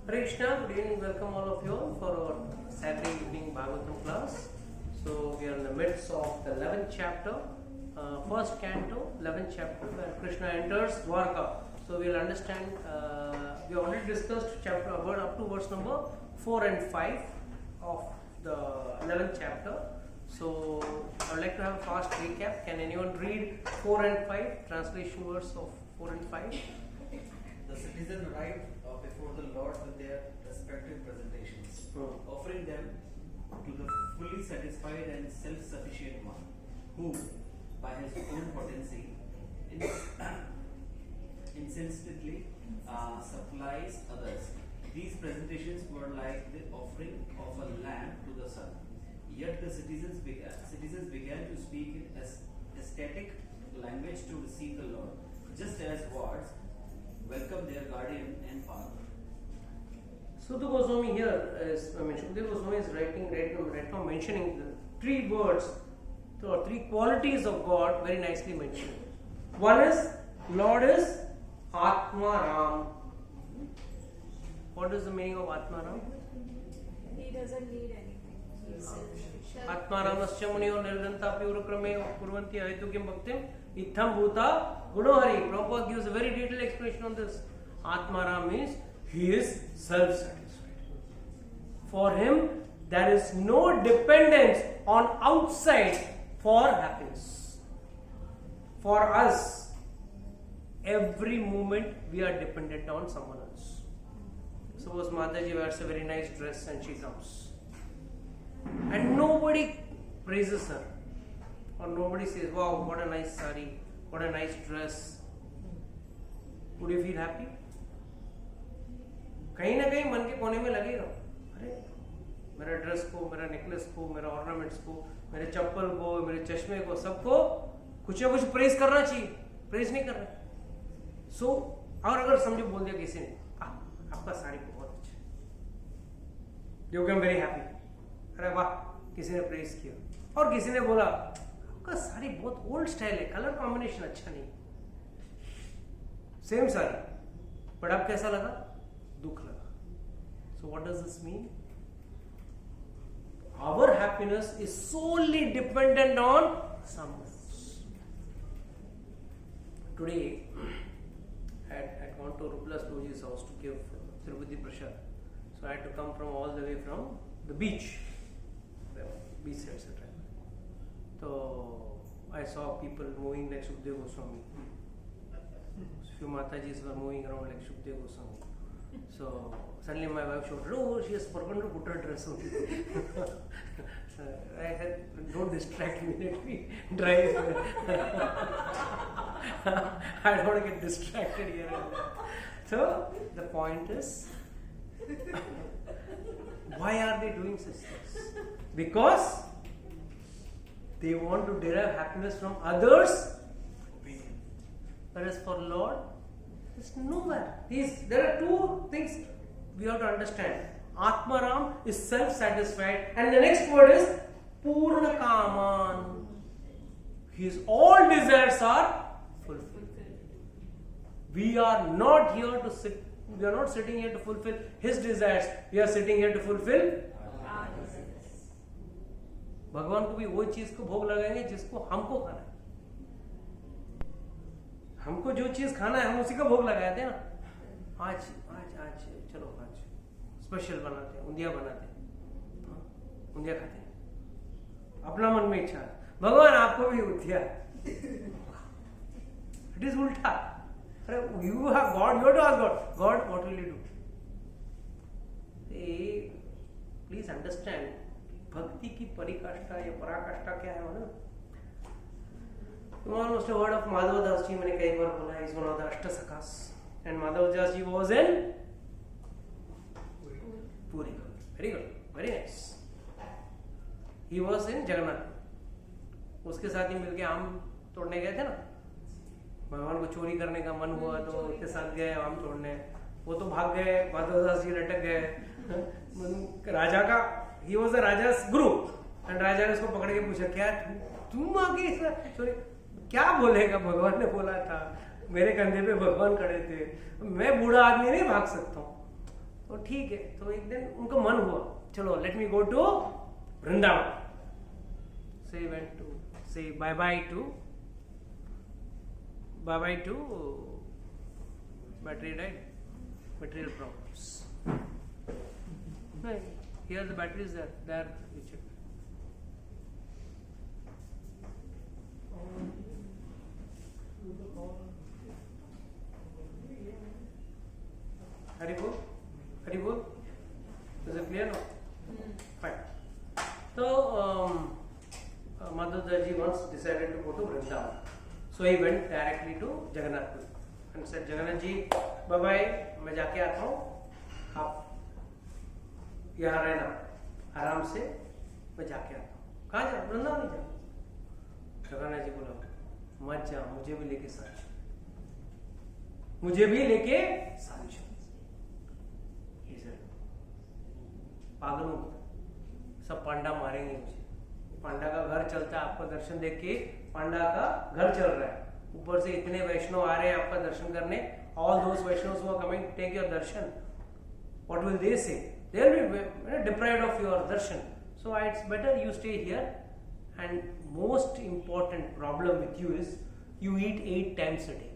Hare Krishna, good evening, welcome all of you all for our Saturday evening Bhagavatam class. So we are in the midst of the 11th chapter, first canto, 11th chapter where Krishna enters Dwarka. So we will understand, we already discussed chapter up to verse number 4 and 5 of the 11th chapter. So I would like to have a fast recap. Can anyone read 4 and 5, translation verse of 4 and 5? The citizens arrived before the Lord with their respective presentations, offering them to the fully satisfied and self-sufficient one, who, by his own potency, insistently supplies others. These presentations were like the offering of a lamb to the sun. Yet the citizens began to speak in ecstatic language to receive the Lord, just as wards welcome their guardian and father. Sudha Goswami here is, Shukdev Goswami is right now mentioning the three words or three qualities of God very nicely mentioned. One is, Lord is Atma Ram. What is the meaning of Atma Ram? He doesn't need anything. He's self-sufficient. Atma Ramasya Munio Nirganta Purakrame Kurvanti Aitukim Bhaktim Itham Bhuta Gunohari. Prabhupada gives a very detailed explanation on this. Atma Ram means he is self-satisfied. For him, there is no dependence on outside for happiness. For us, every moment we are dependent on someone else. Suppose Mataji wears a very nice dress and she comes. And nobody praises her. Or nobody says, wow, what a nice sari, what a nice dress. Would you feel happy? कहीं ना कहीं मन के कोने में लगेगा, अरे मेरा ड्रेस को, मेरा नेकलेस को, मेरा ऑर्नामेंट्स को, मेरे चप्पल को, मेरे चश्मे को, सबको कुछ ना कुछ प्रेस करना चाहिए. प्रेस नहीं कर रहे. सो और अगर समझो बोल दिया किसी ने, आपका साड़ी बहुत अच्छा है, यू कैम वेरी हैप्पी. अरे वाह, किसी ने प्रेस किया. और किसी ने बोला आपका साड़ी बहुत ओल्ड स्टाइल है, कलर कॉम्बिनेशन अच्छा नहीं. सेम साड़ी, बट अब कैसा लगा? दुख लगा. So what does this mean? Our happiness is solely dependent on someone else. Today, I had gone to Ruplas Doji's house to give Tirupati Prasad. So I had to come from all the way from the beach, etc. So I saw people moving like Shukdev Goswami. Few Matajis were moving around like Shukdev Goswami. So suddenly my wife showed, oh, she has forgotten to put her dress on. So I said, don't distract me, let me drive. I don't want to get distracted here and there. So the point is, why are they doing such things? Because they want to derive happiness from others. Whereas for Lord, it's nowhere. There are two things we have to understand. Atma Ram is self-satisfied, and the next word is Purna Kaman. His all desires are fulfilled. We are not here to sit. We are not sitting here to fulfill his desires. We are sitting here to fulfill our desires. भगवान को भी वो चीज को भोग लगाएंगे जिसको हमको खाना है. हमको जो चीज खाना है हम उसी का भोग लगाते हैं ना. आज चलो आज स्पेशल बनाते हैं, उंदिया बनाते हैं, उंदिया खाते हैं. अपना मन में इच्छा है, भगवान आपको भी उंदिया. इट इज उल्टा. अरे you have God, you have to ask God what will you do. Please understand, भक्ति की परिकाष्ठा या पराकाष्ठा क्या है ना. You almost have heard of Madhav Das ji. मैंने कई बार बोला, he is one of the Ashtasakhas, and Madhav Das ji was in Puri. Very good, very nice. He was in Jagannath. उसके साथ ही मिलके आम तोड़ने गए थे ना. भगवान को चोरी करने का मन हुआ तो उसके साथ गए आम तोड़ने. वो तो भाग गए, माधव दास जी लटक गए. राजा का, he was the Raja's guru, and राजा ने उसको पकड़ के पूछा, क्या तुम आगे चोरी क्या बोलेगा? भगवान ने बोला था, मेरे कंधे पे भगवान खड़े थे, मैं बूढ़ा आदमी नहीं भाग सकता हूँ. तो ठीक है, तो एक दिन उनको मन हुआ, चलो let me go to Vrindavan. So he went to say bye bye to material problems. No, here the battery is there you check. Hari bol. Is it clear now? Fine. So Madhurji once decided to go to Vrindavan. So he went directly to Jagannath Puri and said, Jagannath ji, bye bye, मैं जाके आता हूँ, आप यहाँ रहना आराम से, मैं जाके आता हूँ. कहाँ जा? वृंदावन नहीं जा. जगन्नाथ जी बोला, मत जा, मुझे भी लेके साथ चल. पागल हूँ, सब पांडा मारेंगे मुझे. पांडा का घर चलता है, आपका दर्शन देख के पांडा का घर चल रहा है, ऊपर से इतने वैष्णव आ रहे हैं आपका दर्शन करने. All those Vaishnavas who are coming to take your darshan, what will they say? They will be deprived of your darshan. So it's better you stay here. And most important problem with you is you eat 8 times a day.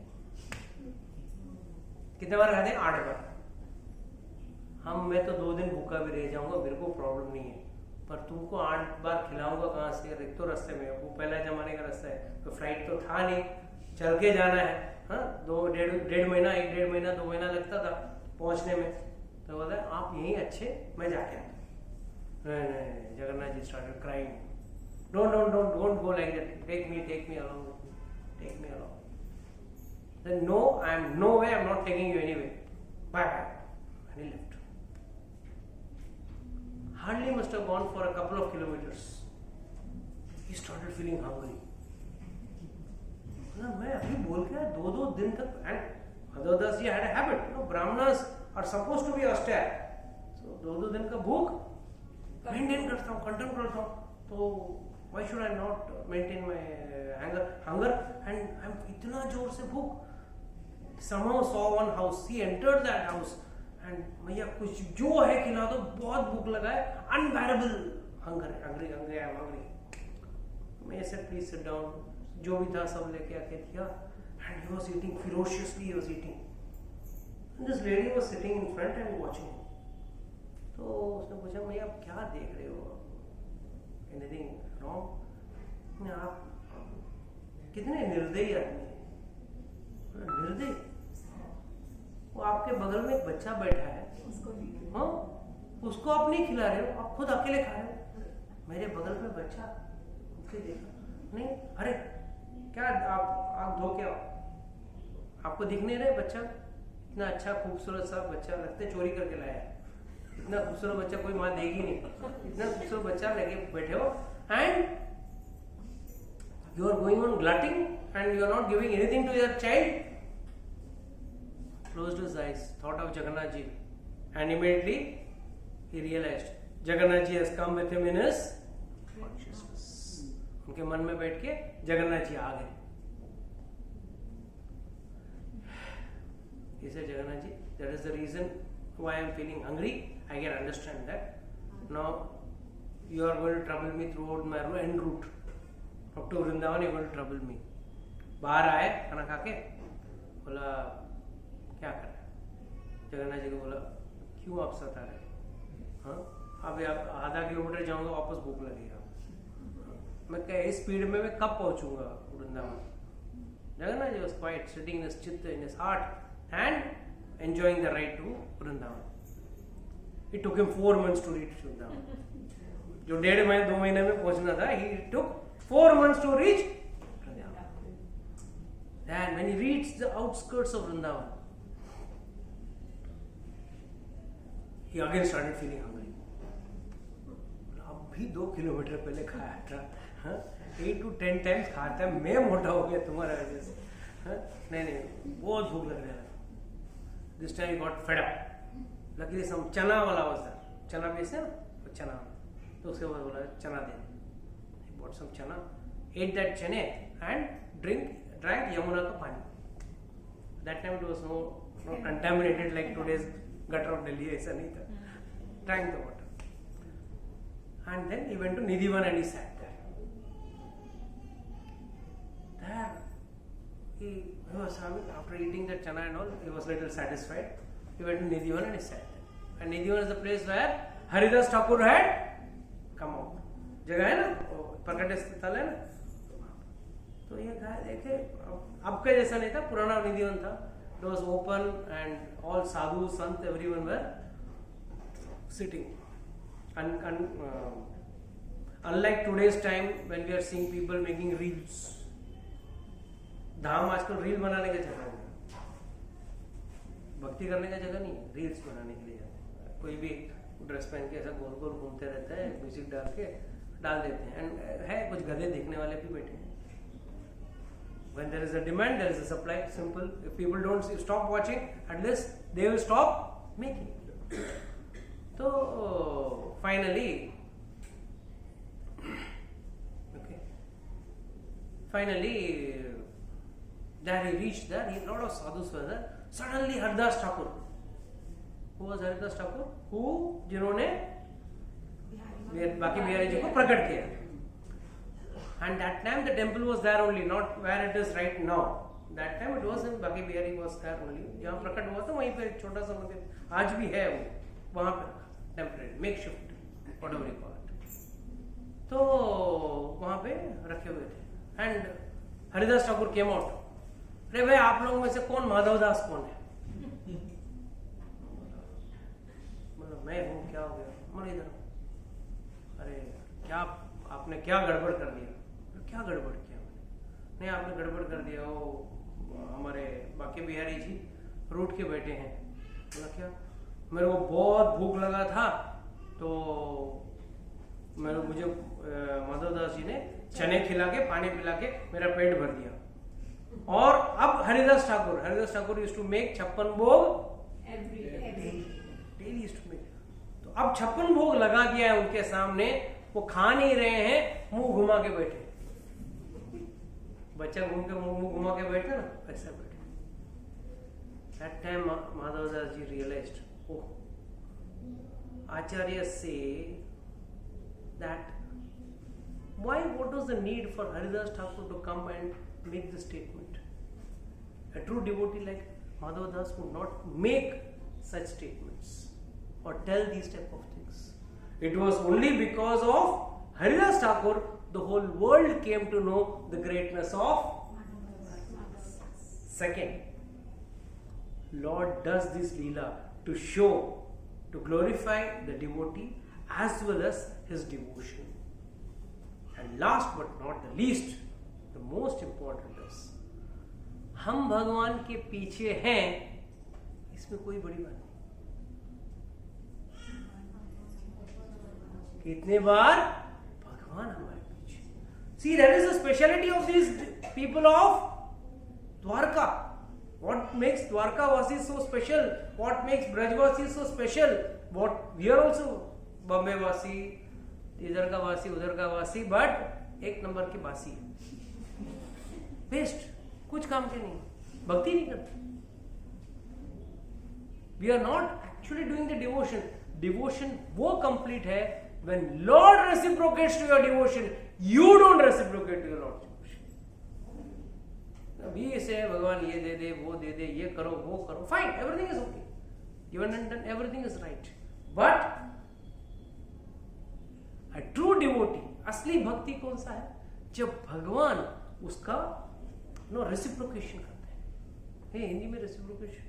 कितने बार खाते हैं? 8 बार. मैं तो 2 दिन भूखा भी रह जाऊंगा, मेरे को प्रॉब्लम नहीं है, पर तुमको 8 बार खिलाऊंगा कहाँ से? एक तो रास्ते में, वो पहला जमाने का रास्ता है, तो फ्लाइट तो था नहीं, चल के जाना है. हाँ, 1.5 महीना 2 महीना लगता था पहुंचने में. तो बोला आप यहीं अच्छे, मैं जाके आता. नहीं, Jagannath ji started crying. Don't go like that. Take me along with me. Take me along. Then no way, I'm not taking you anyway. Bye. And he left. Hardly must have gone for a couple of kilometers. He started feeling hungry. मैं अभी बोल के 2 दिन तक. And Madhurdas ji had a habit. Brahmanas are supposed to be austere. So 2 दिन का भूख maintain करता हूँ, कंट्रोल करता हूँ. तो why should I not maintain my hunger? And I'm इतना जोर से भूख. Somehow saw one house. He entered that house. And भैया कुछ जो है खिला दो, बहुत भूख लगा है. Unbearable hunger. Hungry. I'm hungry. मैं said please sit down. जो भी था सब लेके आके दिया. And he was eating ferociously. He was eating. And this lady was sitting in front and watching. तो उसने पूछा भैया आप क्या देख रहे हो? Anything wrong? आप कितने निर्दयी आदमी हैं. निर्दयी. वो आपके बगल में एक बच्चा बैठा है, हाँ, उसको आप नहीं खिला रहे हो, आप खुद अकेले खा रहे हो. मेरे बगल में बच्चा, उसने देखा नहीं, अरे क्या आप धो के आओ. आपको दिख नहीं रहे बच्चा? इतना अच्छा खूबसूरत सा बच्चा, लगता चोरी करके लाया. इतना खूबसूरत बच्चा कोई माँ देगी नहीं. इतना खूबसूरत बच्चा लेके बैठे हो and you are going on glutting and you are not giving anything to your child. Closed his eyes, thought of Jagannath ji, and immediately he realized Jagannath ji has come with him in his consciousness. उनके मन में बैठ के जगन्नाथ जी आ गए. He said, Jagannath ji, that is the reason why I am feeling hungry. I can understand that. Now you are going to trouble me throughout my end route. Up to Vrindavan, you are going to trouble me. बाहर आए खाना खा के, बोला क्या कर रहे? जगन्नाथ जी को बोला क्यों आप सता रहे? हाँ, अभी आप आधा किलोमीटर जाऊंगा, वापस भूख लगेगा. मैं क्या इस स्पीड में मैं कब पहुंचूंगा Vrindavan? Jagannath ji was quiet, sitting in his chitta, in his heart, and enjoying the ride to Vrindavan. It took him 4 months to reach Vrindavan. जो 1.5 2 महीने में पहुंचना था, he took 4 months to reach Vrindavan. Then when he reached the outskirts of Vrindavan, he again started feeling hungry. अब भी 2 kilometre पहले खाया था, 8 to 10 times खाता है, मैं मोटा हो गया तुम्हारा वजह से. नहीं, बहुत भूख लग रहा है. This time he got fed up. Luckily some chana वाला was there. चना बेचते हैं ना, चना. तो उसके बाद बोला चना दे. He bought some chana, ate that chane and drank Yamuna का पानी. That time it was no contaminated like today's gutter of Delhi ऐसा नहीं था, drank the water. And then he went to Nidhivan and he sat there. There he was having, after eating that chana and all, he was little satisfied. He went to Nidhivan and he sat there. And Nidhivan is the place where Haridas Thakur had come out. जगह है ना, प्रकट स्थल है ना, तो ये गाय देखे अब का जैसा नहीं था, पुराना निधिवन था. It was open and all sadhu, sant, everyone were sitting. Unlike today's time when we are seeing people making reels. धाम आजकल रील बनाने का जगह है, भक्ति करने का जगह नहीं है, रील्स बनाने के लिए जाते हैं. कोई भी ड्रेस पहन के ऐसा गोल गोल घूमते रहता है, म्यूजिक डाल के डाल देते हैं. एंड है कुछ गधे देखने वाले भी बैठे हैं. When there is a demand, there is a supply. Simple. If people don't stop watching, at least they will stop making. So finally, there he reached there. A lot of sadhus were there. Suddenly, Haridas Thakur. Who was Haridas Thakur? Who जिन्होंने बाकी बिहारी जी को प्रकट किया. And that time the temple was there only, not where it is right now. That time it was in Baki Bihari was there only. जहाँ प्रकट हुआ था वहीं पे एक छोटा सा मंदिर आज भी है, वो वहाँ पे temporary makeshift whatever you call it. तो वहाँ पे रखे हुए थे. And Haridas Thakur came out. अरे भाई आप लोगों में से कौन माधव दास कौन है? मतलब मैं हूँ, क्या हो गया? मैं इधर. अरे क्या आपने क्या गड़बड़ कर दिया? क्या गड़बड़ किया? नहीं आपने गड़बड़ कर दिया, वो हमारे बाकी बिहारी जी रूठ के बैठे हैं. बोला क्या? मेरे को बहुत भूख लगा था तो मुझे माधवदास जी ने चने खिला के पानी पिला के मेरा पेट भर दिया. और अब Haridas Thakur used to make 56 bhog daily used to make. तो अब 56 भोग लगा दिया है उनके सामने, वो खा नहीं रहे हैं, मुंह घुमा के बैठे. बच्चा घूम के मुंह घुमा के बैठे ना, ऐसा बैठे. That time Madhavdas ji realized, oh, Acharya say that what was the need for Haridas Thakur to come and make this statement? A true devotee like Madhavdas would not make such statements or tell these type of things. It was only because of Haridas Thakur the whole world came to know the greatness of. Second, Lord does this leela to show, to glorify the devotee as well as his devotion. And last but not the least, the most important is, हम भगवान के पीछे हैं, इसमें कोई बड़ी बात नहीं. कितने बार भगवान हमारे पीछे. See, that is the speciality of these people of Dwarka. What makes Dwarka Vasis so special? What makes Braj Vasis so special? What we are also Bombay Vasi, इधर का वासी उधर का वासी, but एक नंबर के वासी. Best, कुछ काम के नहीं, भक्ति नहीं करते. We are not actually doing the devotion. Devotion वो complete है when Lord reciprocates to your devotion. You don't reciprocate to your Lord's devotion. अभी ऐसे भगवान ये दे दे, वो दे दे, ये करो, वो करो, fine, everything is okay, given and done, everything is right. But a true devotee, असली भक्ति कौन सा है? जब भगवान उसका रेसिप्रोकेशन करते हैं. हे हिंदी में रेसिप्रोकेशन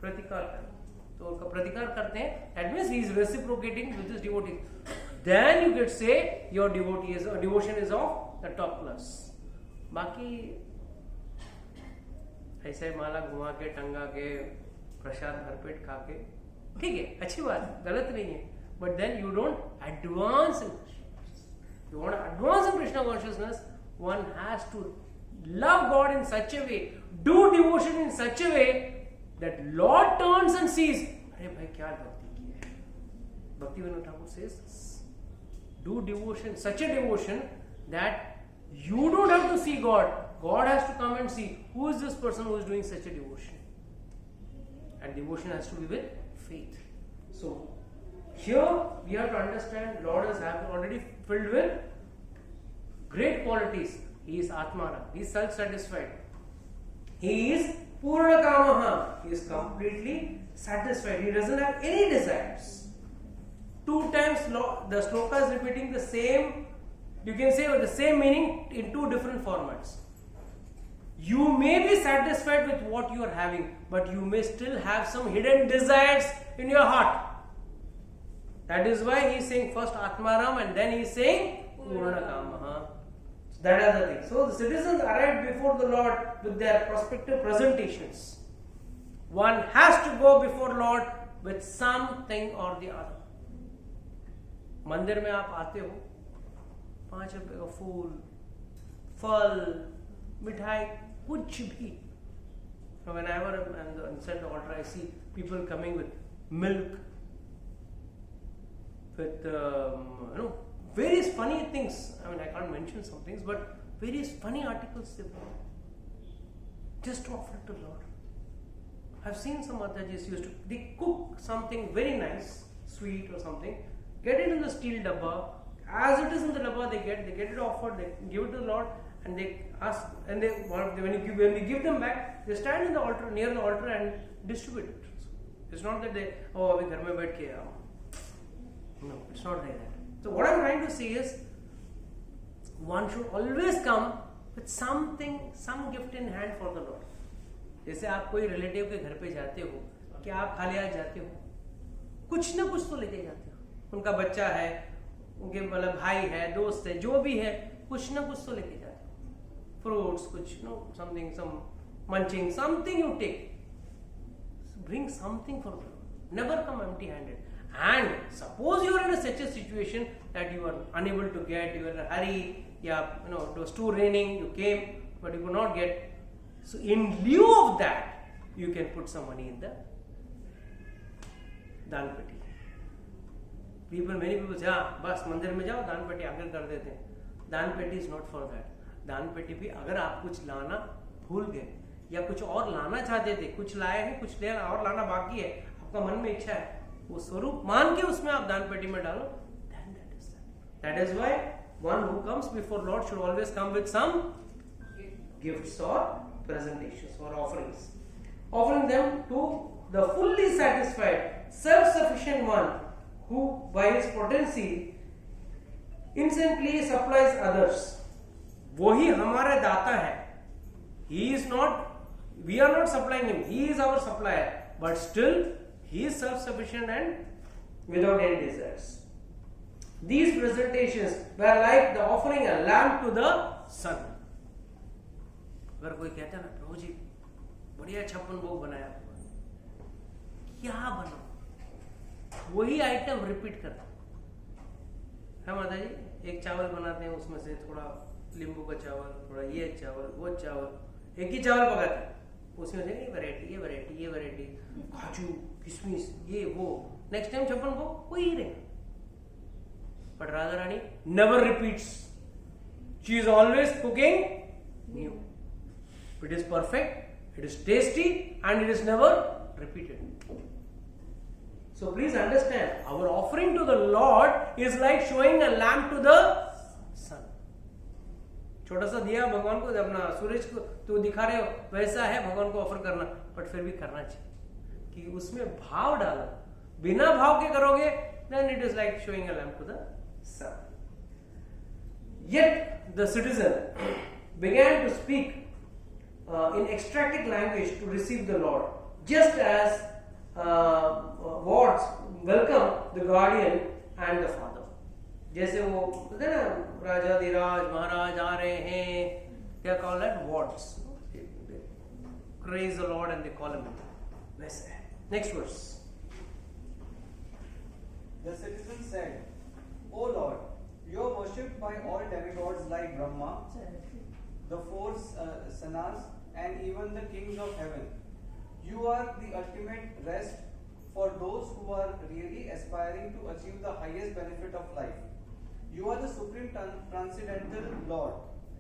प्रतिकार तो उनका प्रतिकार करते हैं. That means he is reciprocating with his devotee. Then you could say your devotion is of the top class. बाकी ऐसे माला घुमा के टंगा के प्रसाद भरपेट खा के ठीक है, अच्छी बात, गलत नहीं है. But then you don't advance in Krishna. You want to advance in Krishna consciousness, one has to love God in such a way, do devotion in such a way that Lord turns and sees, अरे भाई क्या भक्ति की है. Bhaktivinoda Thakur says, do devotion, such a devotion that you don't have to see God, God has to come and see who is this person who is doing such a devotion. And devotion has to be with faith. So here we have to understand Lord is already filled with great qualities. He is Atmaram. He is self-satisfied. He is Purna Kamaha. He is completely satisfied. He doesn't have any desires. 2 times the sloka is repeating the same, you can say the same meaning in 2 different formats. You may be satisfied with what you are having, but you may still have some hidden desires in your heart. That is why he is saying first Atmaram and then he is saying Purna Kamaha. That is the thing. So the citizens arrived before the Lord with their prospective presentations. One has to go before Lord with something or the other. मंदिर में आप आते हो, 5 रुपए का फूल, फल, मिठाई, कुछ भी. Whenever I'm inside the altar, I see people coming with milk, with various funny things. I mean, I can't mention some things, but various funny articles they brought just to offer it to Lord. I've seen some Mataji's they cook something very nice, sweet or something, get it in the steel dabba. As it is in the dabba, they get it offered, they give it to the Lord, and they ask, and when we give them back, they stand in the altar, near the altar, and distribute it. It's not that they, abhi ghar mein baith ke no, it's not like that. So what I'm trying to say is, one should always come with something, some gift in hand for the Lord. जैसे आप कोई relative के घर पे जाते हो, क्या आप खाली हाथ जाते हो? कुछ ना कुछ तो लेके जाते हो. उनका बच्चा है, उनके मतलब भाई है, दोस्त है, जो भी है, कुछ ना कुछ तो लेके जाते हो. Fruits, कुछ something, some munching, something you take. So bring something for the Lord. Never come empty-handed. And suppose you are in such a situation that you are unable to get, you are in a hurry, it was too raining, you came, but you could not get. So in lieu of that, you can put some money in the दान पेटी. Many people say, बस मंदिर में जाओ, दान पेटी आगे कर देते हैं. दान पेटी is not for that. दान पेटी भी अगर आप कुछ लाना भूल गए या कुछ और लाना चाहते थे, कुछ लाए हैं, कुछ और लाना बाकी है, आपका मन में इच्छा है, वो स्वरूप मान के उसमें आप दान पेटी में डालो, then that is that. That is why one who comes before Lord should always come with some gifts or presentations or offerings. Offering them to the fully satisfied, self-sufficient one who by his potency instantly supplies others. वही हमारा दाता है. He is not, we are not supplying him, he is our supplier, but still he is self-sufficient and without any desires. These presentations were like the offering a lamb to the sun. अगर कोई कहता है ना, प्रभु जी बढ़िया 56 भोग बनाया, क्या बना, वही आइटम रिपीट करता है. माता जी एक चावल बनाते हैं, उसमें से थोड़ा नींबू का चावल, थोड़ा ये चावल, वो चावल, एक ही चावल पकाते हैं, उसमें से ये वैरायटी, काजू, किशमिश, ये वो, नेक्स्ट टाइम 56 भोग वही रहेगा. But Radha Rani never repeats. She is always cooking new. It is perfect, it is tasty, and it is never repeated. So please understand, our offering to the Lord is like showing a lamp to the sun. छोटा सा दिया भगवान को, अपना सूरज को तो दिखा रहे हो, वैसा है भगवान को ऑफर करना, बट फिर भी करना चाहिए कि उसमें भाव डालो. बिना भाव के करोगे, then it is like showing a lamp to the sun. Yet the citizen began to speak in extracted language to receive the Lord, just as wards welcome the guardian and the father. जैसे वो कहते हैं ना, राजा धीराज महाराज आ रहे हैं, क्या call that wards. Praise the Lord and they call him. वैसे है. Next verse. The citizen said, O Lord, you are worshipped by all demigods like Brahma, the 4 sanas, and even the kings of heaven. You are the ultimate rest for those who are really aspiring to achieve the highest benefit of life. You are the supreme transcendental Lord.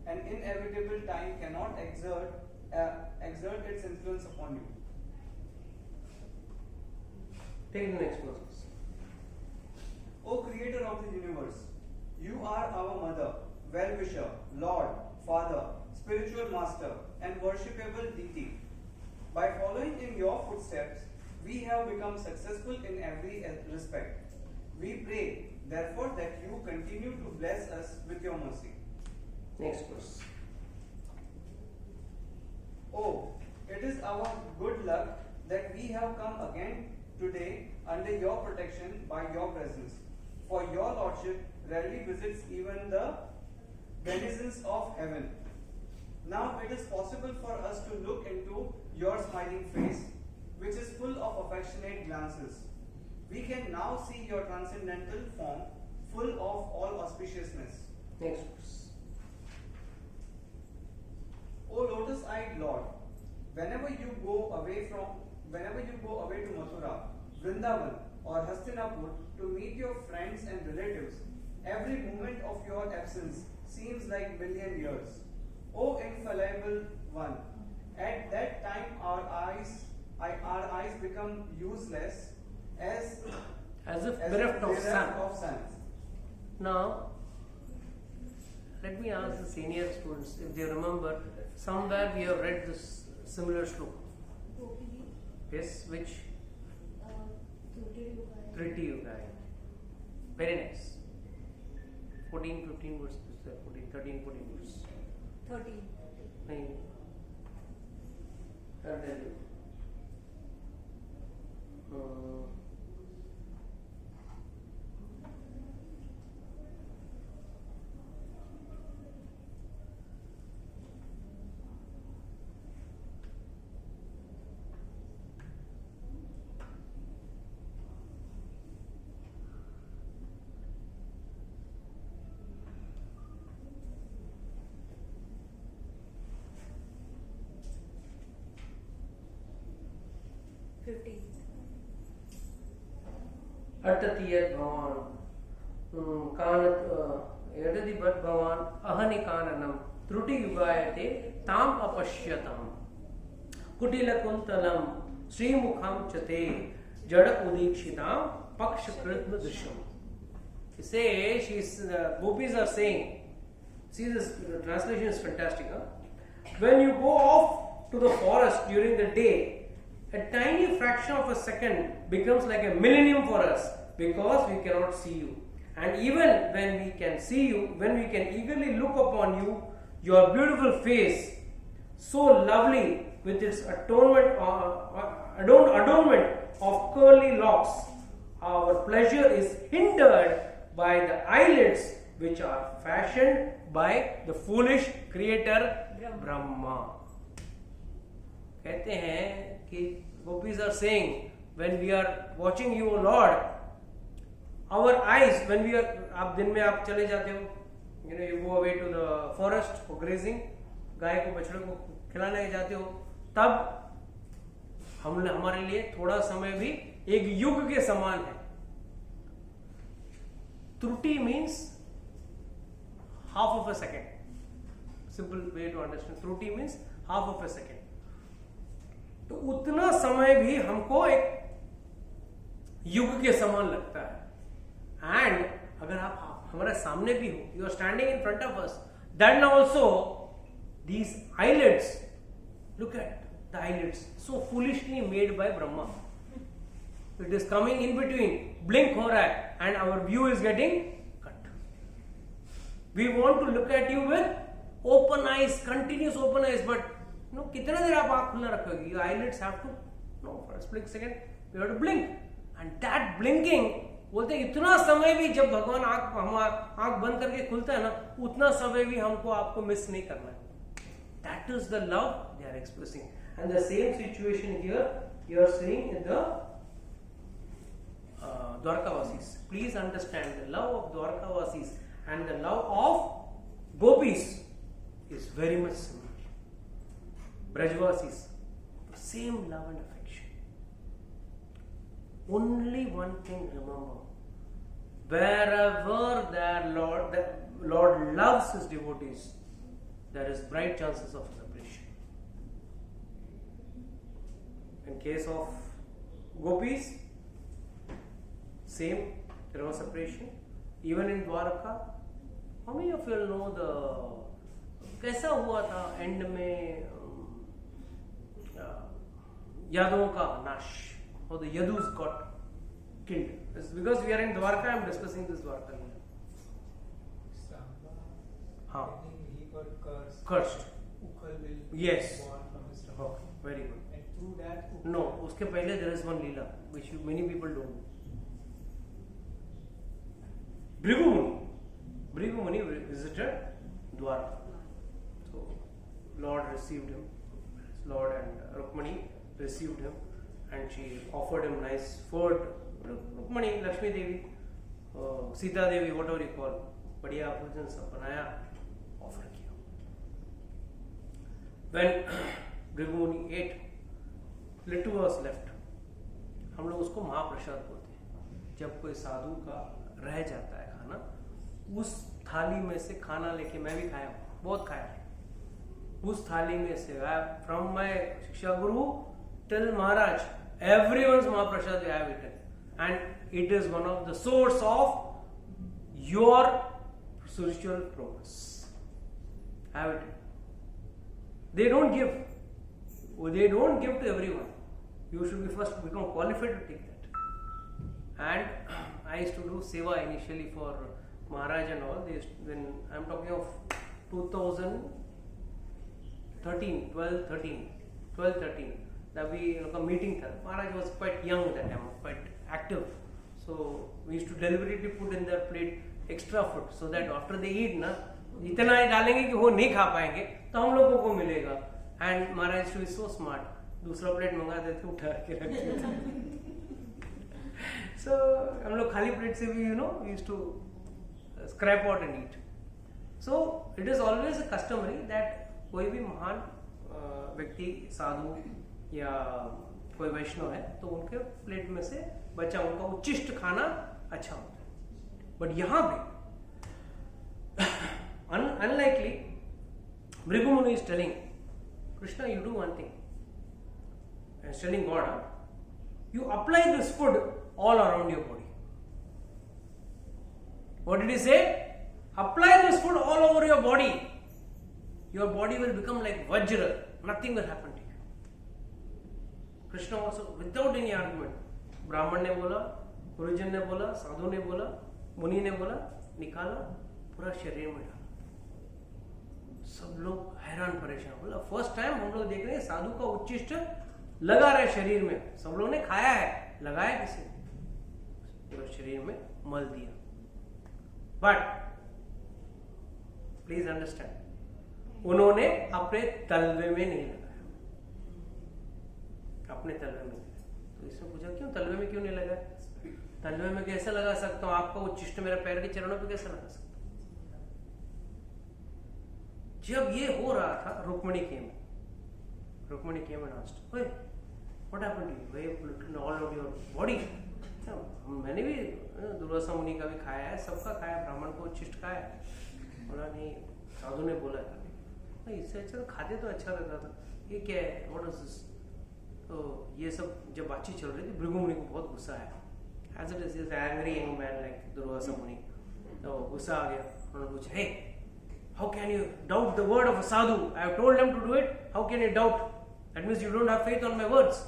an inevitable time cannot exert its influence upon you. Take the next verse. O Creator of the universe, you are our Mother, well-wisher, Lord, Father, spiritual Master, and worshipable deity. By following in your footsteps, we have become successful in every respect. We pray, therefore, that you continue to bless us with your mercy. Next verse. Oh, it is our good luck that we have come again today under your protection by your presence. For your Lordship rarely visits even the denizens of heaven. Now it is possible for us to look into your smiling face, which is full of affectionate glances. We can now see your transcendental form, full of all auspiciousness. Next verse. O lotus-eyed Lord, whenever you go away to Mathura, Vrindavan, or Hastinapur to meet your friends and relatives, every moment of your absence seems like million years. O infallible one, at that time our eyes become useless as If a bereft of bereft sun. of sun. Now, let me ask the senior students if they remember, somewhere we have read this similar sloka. Yes, which? Triti Yugaya. Very nice. 14, 15 verse, 14, 13, 14 verse. 13. नहीं, I'll tell you. अटति यद् भवान् कानत् यदि बद् भवान् अहनि काननं त्रुटि युगायते ताम् अपश्यताम् कुटिलकुन्तलं श्रीमुखं च ते जड उदीक्षितां पक्षकृत्म दृश्यम्. He says, gopis are saying, see this translation is fantastic. Huh? When you go off to the forest during the day, a tiny fraction of a second becomes like a millennium for us because we cannot see you. And even when we can see you, when we can eagerly look upon you, your beautiful face, so lovely with its adornment of curly locks, our pleasure is hindered by the eyelids which are fashioned by the foolish creator Brahma. कहते हैं कि gopis are saying, when we are watching you, O Lord, our eyes, when we are, आप दिन में आप चले जाते हो, you go away to the forest for grazing, गाय को बछड़े को खिलाने जाते हो, तब हमारे लिए थोड़ा समय भी एक युग के समान है. त्रुटि means half of a second. Simple way to understand. त्रुटि means half of a second. तो उतना समय भी हमको एक युग के समान लगता है. एंड अगर आप हमारे सामने भी हो, you are standing in front of us, then also these eyelids, look at the eyelids, so foolishly made by Brahma. It is coming in between, blink हो रहा है and our view is getting cut. We want to look at you with open eyes, continuous open eyes, but no कितना देर आप आंख खुला रखोगे? Your eyelids have to, no for a split second you have to blink, and that blinking, बोलते इतना समय भी जब भगवान आंख बंद करके खुलता है ना, उतना समय भी हमको आपको मिस नहीं करना है. That is the love they are expressing. And the same situation here you are seeing in the Dwarkavasis. Please understand, the love of Dwarkavasis and the love of Gopis is very much similar. Brajvasis, the same love and affection. Only one thing remember, wherever the Lord loves his devotees, there is bright chances of separation. In case of gopis, same, there was separation. Even in Dwarka, how many of you all know the कैसा हुआ था and में यादवों का नाश, how the Yadus got killed. It's because we are in Dwarka, I am discussing this Dwarka. हाँ. He got cursed. Cursed. Ukkal will Yes. born from his stomach. Okay, very good. And through that, No, उसके पहले there is one Leela which many people don't know. Bhrigu Muni visited Dwarka. So Lord received him. Lord and Rukmani received him, and she offered him nice food. Rukmani, Lakshmi Devi, Sita Devi, whatever you call, बढ़िया भोजन सब बनाया, offer किया. When Bhrigu Muni ate, little was left. हम लोग उसको महाप्रसाद बोलते हैं. जब कोई साधु का रह जाता है खाना, उस थाली में से खाना लेके, मैं भी खाया हूँ, बहुत खाया, उस थाली में से, फ्रॉम माय शिक्षा गुरु टिल महाराज, everyone's महाप्रसाद I have eaten, and it is one of the source of your spiritual progress. I have eaten. They don't give to everyone. You should be first become qualified to take that. And I used to do seva initially for Maharaj and all. When I'm talking of 2013, 12-13, that we a meeting था. Maharaj was quite young at that time, quite active. So we used to deliberately put in their plate extra food so that after they eat ना, इतना ही डालेंगे कि वो नहीं खा पाएंगे, तो हम लोगों को मिलेगा. And Maharaj is so smart. दूसरा प्लेट मंगा देते, उठा के रख देते. So हम लोग खाली प्लेट से भी we used to scrap out and eat. So it is always a customary that कोई भी महान व्यक्ति, साधु या कोई वैष्णव है, तो उनके प्लेट में से बचा उनका उच्चिष्ट खाना अच्छा होता है. बट यहाँ पे unlikely, Bhrigu Muni is telling Krishna, you do one thing. He's telling God, you apply this food all around your body. What did he say? Apply this food all over your body. Your body will become like Vajra. Nothing will happen to you. Krishna also, without any argument, Brahman ने बोला, गुरुजन ने बोला, साधु ने बोला, मुनि ने बोला, निकाला, पूरा शरीर में डाला. सब लोग हैरान परेशान. बोला फर्स्ट टाइम हम लोग देख रहे हैं साधु का उच्चिष्ट लगा रहे शरीर में. सब लोगों ने खाया है, लगाया किसी ने, पूरा शरीर में मल दिया. बट प्लीज अंडरस्टैंड, उन्होंने अपने तलवे में नहीं लगाया, अपने तलवे में. तो इसने पूछा क्यों तलवे में क्यों नहीं लगाया? तलवे में कैसे लगा सकता हूं? आपका उच्चिष्ट मेरे पैर के चरणों पे कैसे लगा सकता? जब ये हो रहा था, Rukmini came and asked, "Hey, what happened to you? Why you looking all over your body?" मैंने भी दुर्वासा मुनि का भी खाया है, सबका खाया, ब्राह्मण को उच्चिष्ट खाया. बोला नहीं, साधु ने बोला था, इससे अच्छा तो खाते तो अच्छा लगता था. ये क्या है? What is this? तो ये सब जब बातचीत चल रही थी, भृगु मुनि को बहुत गुस्सा आया. As it is, angry young man like Durvasa मुनि, तो गुस्सा आ गया. उन्होंने पूछा, hey, how can you doubt the word of a sadhu? I have told them to do it. How can you doubt? That means you don't have faith on my words.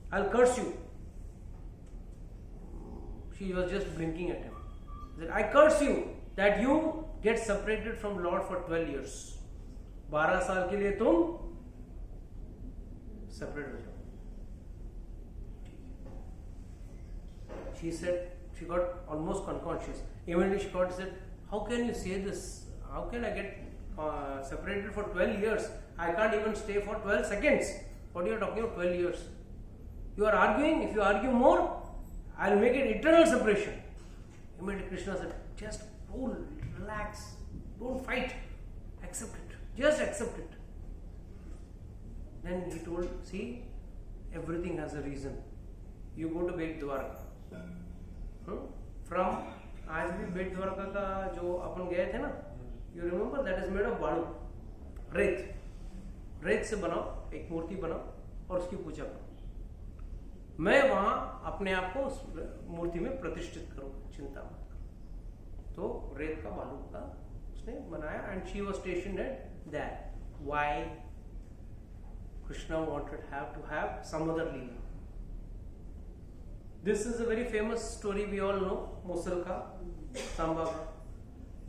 I'll curse you. She was just blinking at him. He said, I curse you that you get separated from Lord for 12 years. 12 साल के लिए तुम separate हो जाओ. She said, she got almost unconscious. Immediately she got said, how can you say this? How can I get separated for 12 years? I can't even stay for 12 seconds. What are you talking about 12 years? You are arguing. If you argue more, I will make it eternal separation. Immediately Krishna said, just cool, relax, don't fight, accept it, just accept it. Then he told, see, everything has a reason. You go to Bet Dwarka. From आज भी बेट द्वारका का जो अपन गए थे ना, you remember that is made of बालू. रेत से बनाओ, एक मूर्ति बनाओ और उसकी पूजा करो। मैं वहां अपने आप को उस मूर्ति में प्रतिष्ठित करूं, चिंता मत करो। तो रेत का बालू का उसने बनाया and she was stationed at that. Why Krishna wanted to have some other lila. This is a very famous story, we all know, मूसल का, सांबा का।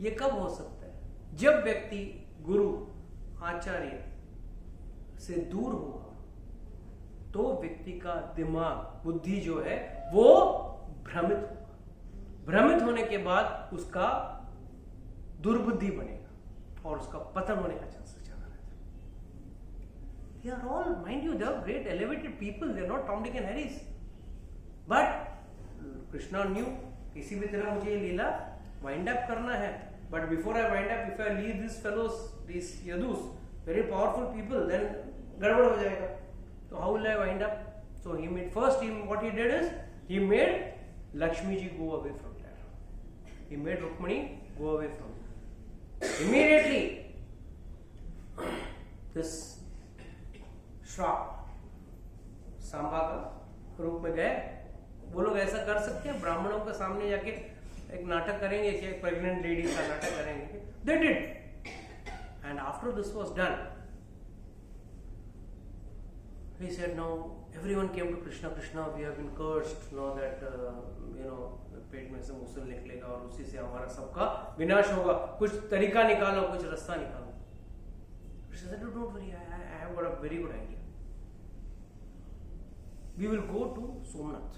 ये कब हो सकता है? जब व्यक्ति गुरु आचार्य से दूर होगा तो व्यक्ति का दिमाग, बुद्धि जो है वो भ्रमित होगा। भ्रमित होने के बाद उसका दुर्बुद्धि बनेगा और उसका पतन होने का चांसेस ज्यादा रहता है। They are all, mind you, they are great elevated people, they are not Tom, Dick and Harrys. But Krishna knew किसी भी तरह मुझे ये लीला वाइंड अप करना है। But before I wind up, if I leave these fellows, these yadus, very powerful people, then गड़बड़ हो जाएगा। So how will I wind up? So he made, first what he did is he made Lakshmi ji go away from there. He made Rukmani go away from there. Immediately this श्राप सांबा का रूप में गए। वो लोग ऐसा कर सकते हैं, ब्राह्मणों के सामने जाके एक नाटक करेंगे कि एक प्रेग्नेंट लेडी का नाटक करेंगे। They did. And after this was done, he said, now everyone came to Krishna, Krishna, we have been cursed, know that पेट में से मूसल निकलेगा और उसी से हमारा सबका विनाश होगा, कुछ तरीका निकालो, कुछ रास्ता निकालो। Krishna said, don't worry, I have got a very good idea. We will go to Somnath.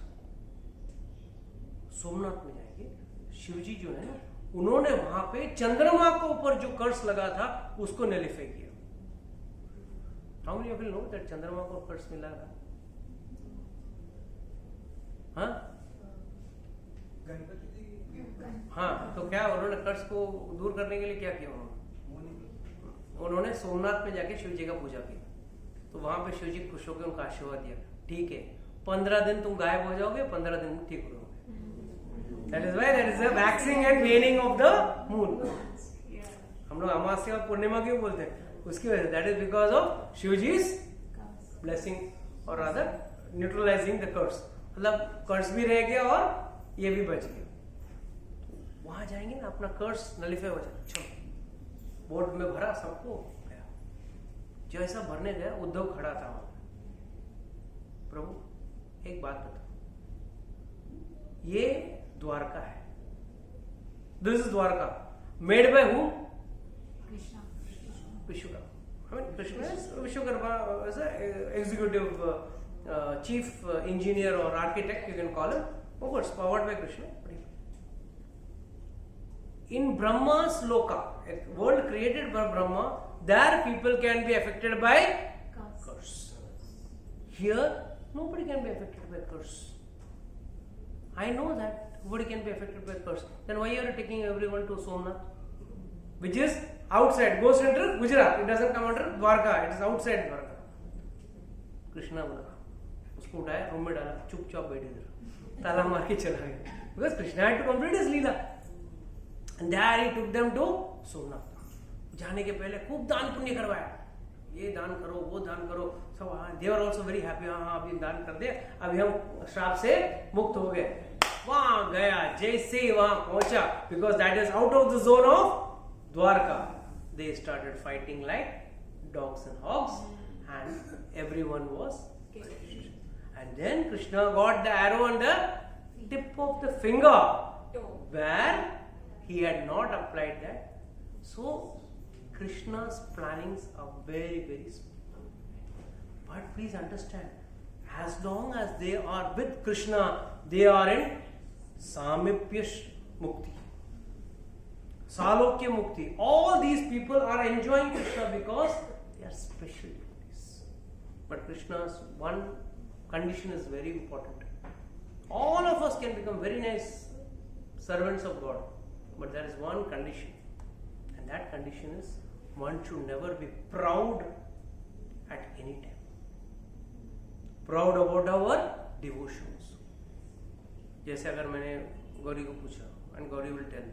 Somnath में जाएंगे, शिवजी जो है ना, उन्होंने वहां पे चंद्रमा के ऊपर जो कर्स लगा था उसको नलिफाई किया। How many of you know that चंद्रमा को कर्स मिला था? हाँ गणपति जी हाँ, तो क्या उन्होंने कर्स को दूर करने के लिए क्या किया? उन्होंने सोमनाथ में जाके शिव जी का पूजा किया। तो वहां पे शिव जी खुश होकर उनका आशीर्वाद दिया, ठीक है 15 दिन तुम गायब हो जाओगे, 15 दिन में ठीक हो जाओगे। That is why there is a waxing and waning of the moon. हम लोग अमावस्या और पूर्णिमा क्यों बोलते हैं? उसकी वजह से, that is because of शिवजी's blessing और rather neutralizing the curse। मतलब कर्स भी रह गया और ये भी बच गया। वहां जाएंगे ना, अपना कर्स नलिफाई हो जाए। चलो बोर्ड में भरा, सबको गया। जैसा भरने गया, उद्धव खड़ा था वहां। प्रभु एक बात बताओ, ये द्वारका है, this is Dwarka, made by whom? Vishwakarma. I mean, Krishna is Vishwakarma as an executive chief engineer or architect, you can call him. Of course, powered by Krishna. In Brahma's loka, a world created by Brahma, there people can be affected by curse. Here, nobody can be affected by curse. I know that nobody can be affected by curse. Then why are you taking everyone to Somnath? Which is outside, goes under Gujarat. It doesn't come under Dwarka. It is outside Dwarka. Krishna बोला, उसको उठाया, room में डाला, चुपचाप बैठे इधर, ताला मार के चला गया। Because Krishna had to complete his leela. And there he took them to Somnath. जाने के पहले खूब दान पुण्य करवाया, ये दान करो, वो दान करो, सब। They were also very happy. हाँ अभी दान कर दे, अभी हम श्राप से मुक्त हो गए। वहां गया, जैसे ही वहां पहुंचा, because that is out of the zone of Dwarka, they started fighting like dogs and hogs, and everyone was killed. And then Krishna got the arrow on the tip of the finger, where he had not applied that. So Krishna's plannings are very, very small. But please understand, as long as they are with Krishna, they are in Samipya Mukti, Salokya Mukti. All these people are enjoying Krishna because they are special devotees. But Krishna's one condition is very important. All of us can become very nice servants of God, but there is one condition, and that condition is one should never be proud at any time. Proud about our devotions. जैसे अगर मैंने गौरी को पूछा, and Gauri will tell,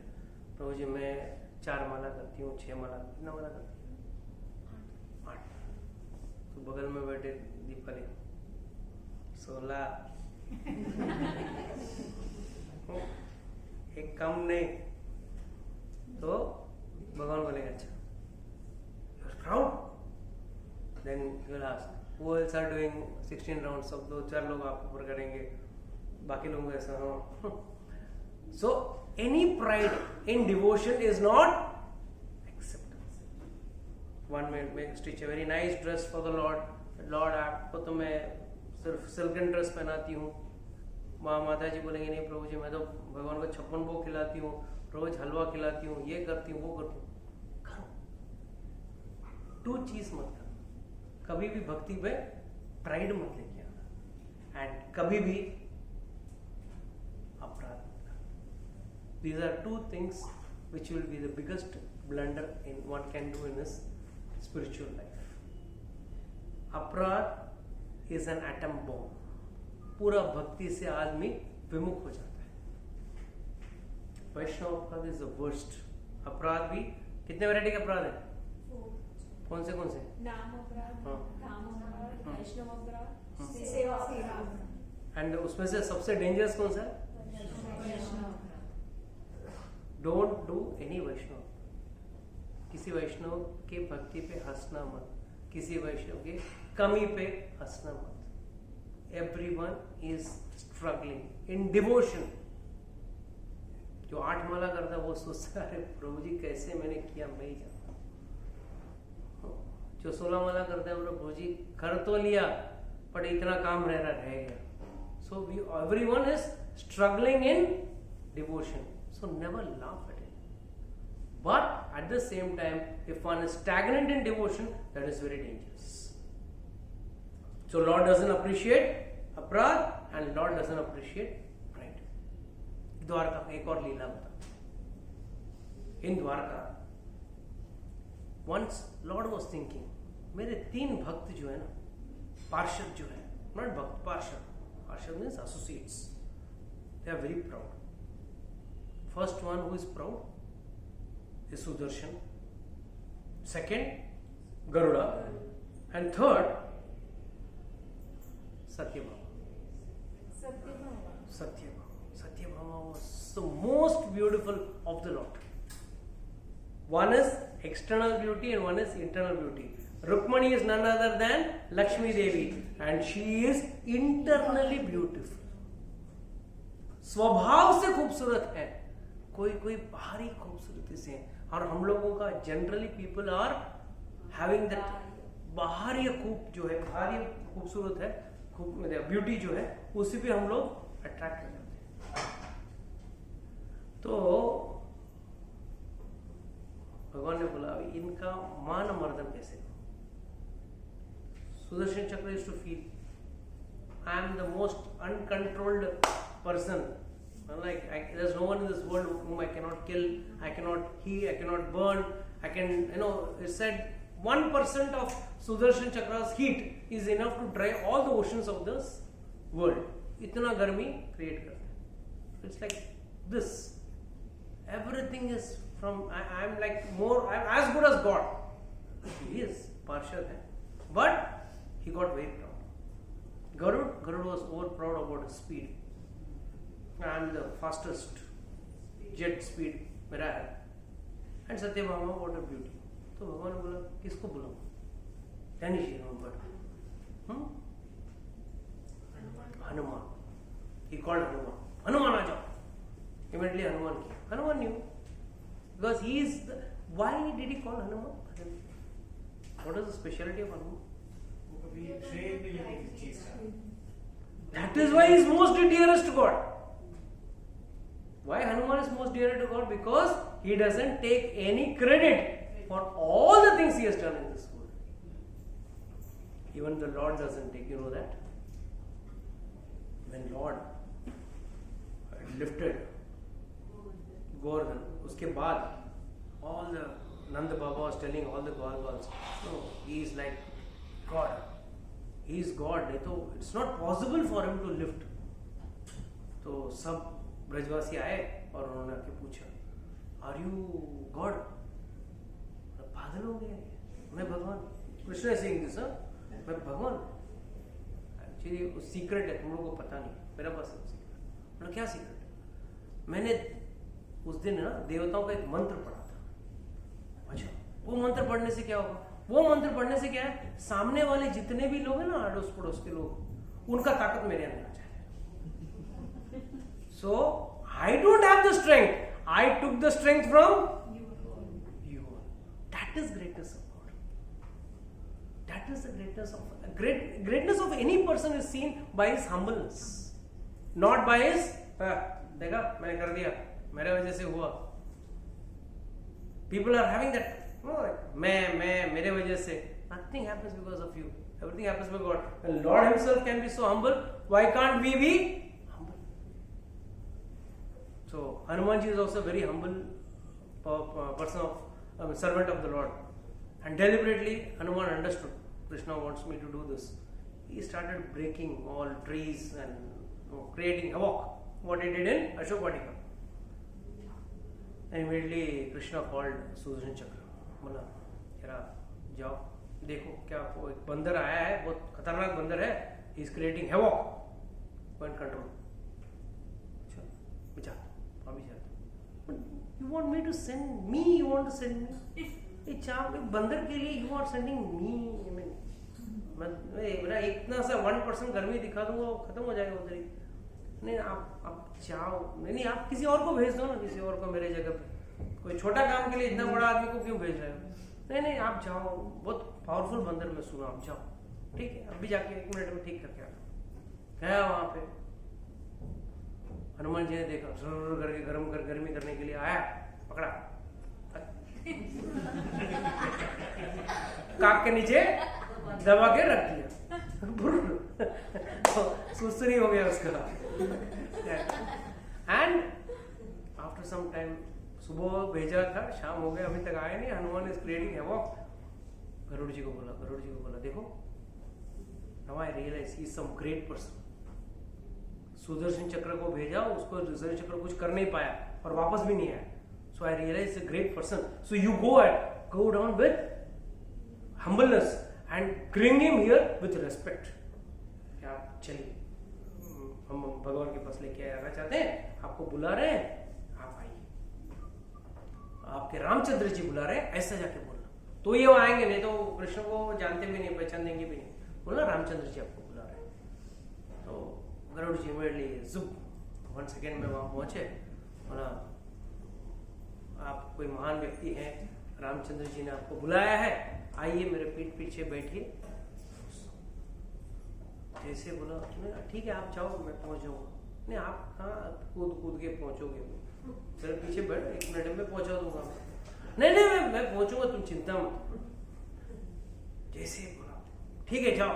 प्रभु जी मैं 4 माला करती हूँ, 6 माला, कितना माला करती हूँ? तो बगल में बैठे दीपाली 16 एक कम नहीं, तो भगवान बोलेगा अच्छा proud, then you will ask who else are doing 16 rounds, सब 2-4 लोग आप ऊपर करेंगे, बाकी लोगों को ऐसा हो. So any pride in devotion is not acceptance. One may stitch a very nice dress for the Lord. Lord आपको तो मैं सिर्फ सिल्कन ड्रेस पहनाती हूँ. माता जी बोलेंगे नहीं प्रभु जी मैं तो भगवान को 56 भोग खिलाती हूँ, रोज हलवा खिलाती हूँ, ये करती हूँ वो करती हूँ. करो, 2 चीज मत करो. कभी भी भक्ति पे प्राइड मत लेके आना, एंड कभी भी अपराध मत करना. These are 2 things which will be the biggest blunder in one can do in his spiritual life. अपराध is an atom bomb. पूरा भक्ति से आदमी विमुख हो जाता है. वैष्णव अपराध इज द वर्स्ट. अपराध भी कितने वैरायटी के अपराध है? कौन से? नाम अपराध, हाँ. काम अपराध, हाँ. वैष्णव अपराध, हाँ. सेवा अपराध. एंड उसमें से सबसे डेंजरस कौन सा है? डोंट डू एनी वैष्णव. किसी वैष्णव के भक्ति पे हंसना मत, किसी वैष्णव के कमी पे हंसना मत. Everyone is struggling in devotion. जो 8 माला करता है वो सोचता है अरे प्रभु जी कैसे मैंने किया मैं ही जानता हूँ. जो 16 माला करता है प्रभु जी कर तो लिया पर इतना काम रह गया. So everyone is struggling in devotion. So never laugh at it. But at the same time, if one is stagnant in devotion, that is very dangerous. So Lord doesn't appreciate अपराध and Lord doesn't appreciate pride. Dwarka एक और लीला बता. In Dwarka, once Lord was thinking, मेरे 3 भक्त जो है ना, पार्षद जो है, not भक्त, पार्षद. Parshad means associates. They are very proud. First one who is proud is Sudarshan. Second, Garuda. And third, Satyabhama. Satyabhama was the most beautiful of the lot. One is external beauty and one is internal beauty. Rukmani is none other than Lakshmi Devi and she is internally beautiful. स्वभाव से खूबसूरत है, कोई बाहरी खूबसूरती से है. और हम लोगों का generally people are having that बाहरी खूब जो है, बाहरी खूबसूरत है, ब्यूटी जो है उसी पे हम लोग अट्रैक्ट हो जाते हैं. तो भगवान ने बोला इनका मान मर्दन कैसे. Sudarshan Chakra is to feel I am the most uncontrolled person. There's no one in this world whom I cannot kill, I cannot heat, I cannot burn. I can, it said 1% of Sudarshan Chakra's heat is enough to dry all the oceans of this world. Itna garmi create karta hai. It's like this. Everything is from, I'm like more, I'm as good as God. He is partial hai. But he got very proud. Garud was over proud about his speed. I am the fastest jet speed मेरा है. And Satyabhama, what a beauty. तो भगवान ने बोला किसको बुलाऊं? Then he remembered. Hanuman. He called Hanuman. Hanuman आ जाओ. Immediately Hanuman came. Hanuman knew because he is. Why did he call Hanuman? What is the specialty of Hanuman? That is why he is most dearest to God. Why Hanuman is most dear to God? Because he doesn't take any credit for all the things he has done in this world. Even the Lord doesn't take. You know that? When Lord lifted Govardhan, उसके बाद all the Nanda Baba was telling all the Gopals, no, he is like God. He is God. नहीं तो it's not possible for him to lift. तो सब ब्रजवासी आए और उन्होंने आके पूछा, Are you God? पागल हो गए, मैं भगवान. Krishna is saying this, huh? मैं भगवान एक्चुअली सीक्रेट है, तुम लोगों को पता नहीं, मेरा पास सीक्रेट। मतलब क्या सीक्रेट है? मैंने उस दिन ना देवताओं का एक मंत्र पढ़ा था। अच्छा, वो मंत्र पढ़ने से क्या होगा? वो मंत्र पढ़ने से क्या है, सामने वाले जितने भी लोग हैं ना, अड़ोस पड़ोस के लोग, उनका ताकत मेरे अंदर आ जाए। So I don't have the strength, I took the strength from you. That is greatness of God. That is the greatness of greatness of any person is seen by his humbleness, not by his देखा मैंने कर दिया, मेरे वजह से हुआ। People are having that मैं मेरे वजह से। Nothing happens because of you. Everything happens by God. When Lord Himself can be so humble, why can't we be humble? So Hanumanji is also a very humble person of servant of the Lord, and deliberately Hanuman understood Krishna wants me to do this. He started breaking all trees and creating havoc. What he did in Ashok Vatika. And immediately Krishna called Sudarshan Chakra. बोला जरा जाओ देखो क्या वो एक बंदर आया है, बहुत खतरनाक बंदर है, he is creating havoc. Go and control. अच्छा बेचा अभी जाता। You want me to send me? You want to send me? ये चाप एक बंदर के लिए you are sending me? मैं मेरा इतना सा 1% गर्मी दिखा दूंगा, वो खत्म हो जाएगा उधर ही। नहीं आप जाओ, नहीं आप किसी और को भेज दो ना, किसी और को मेरे जगह पे। कोई छोटा काम के लिए इतना बड़ा आदमी को क्यों भेज रहे हो? नहीं आप जाओ, बहुत पावरफुल बंदर में सुना, आप जाओ, ठीक है अभी जाके 1 मिनट में ठीक करके आता। गया वहां पे, हनुमान जी ने देखा, जरूर करके गर्मी करने के लिए आया, पकड़ा काक के नीचे दबा के रख दिया। सुस्ती हो गया उसका। एंड आफ्टर सम टाइम, सुबह भेजा था, शाम हो गया, अभी तक आया नहीं। Hanuman is creating havoc. Garuda ji को बोला देखो, now I realize he is some great person. Sudarshan chakra को भेजा, उसको सुदर्शन चक्र कुछ कर नहीं पाया और वापस भी नहीं आया। So I realize a great person. So you go down with humbleness and bring him here with respect. क्या चलिए हम भगवान के पास लेके आना चाहते हैं, आपको बुला रहे हैं, आप आइए, आपके रामचंद्र जी बुला रहे हैं, ऐसा जाके बोलना। तो ये वो आएंगे, नहीं तो कृष्ण को जानते भी नहीं, पहचान देंगे भी नहीं। बोला रामचंद्र जी आपको बुला रहे हैं। तो गरुड़ जी इमीडिएटली जुप 1 सेकेंड में वहां पहुंचे। बोला आप कोई महान व्यक्ति हैं, रामचंद्र जी ने आपको बुलाया है, आइए मेरे पीठ पीछे बैठिए। जैसे बोला ठीक है आप जाओ, मैं पहुंच जाऊंगा। नहीं आप कहाँ कूद के पहुंचोगे, मेरे पीछे बैठ, 1 मिनट में पहुंचा दूंगा। नहीं मैं पहुंचूंगा, तुम चिंता मत। जैसे बोला ठीक है जाओ,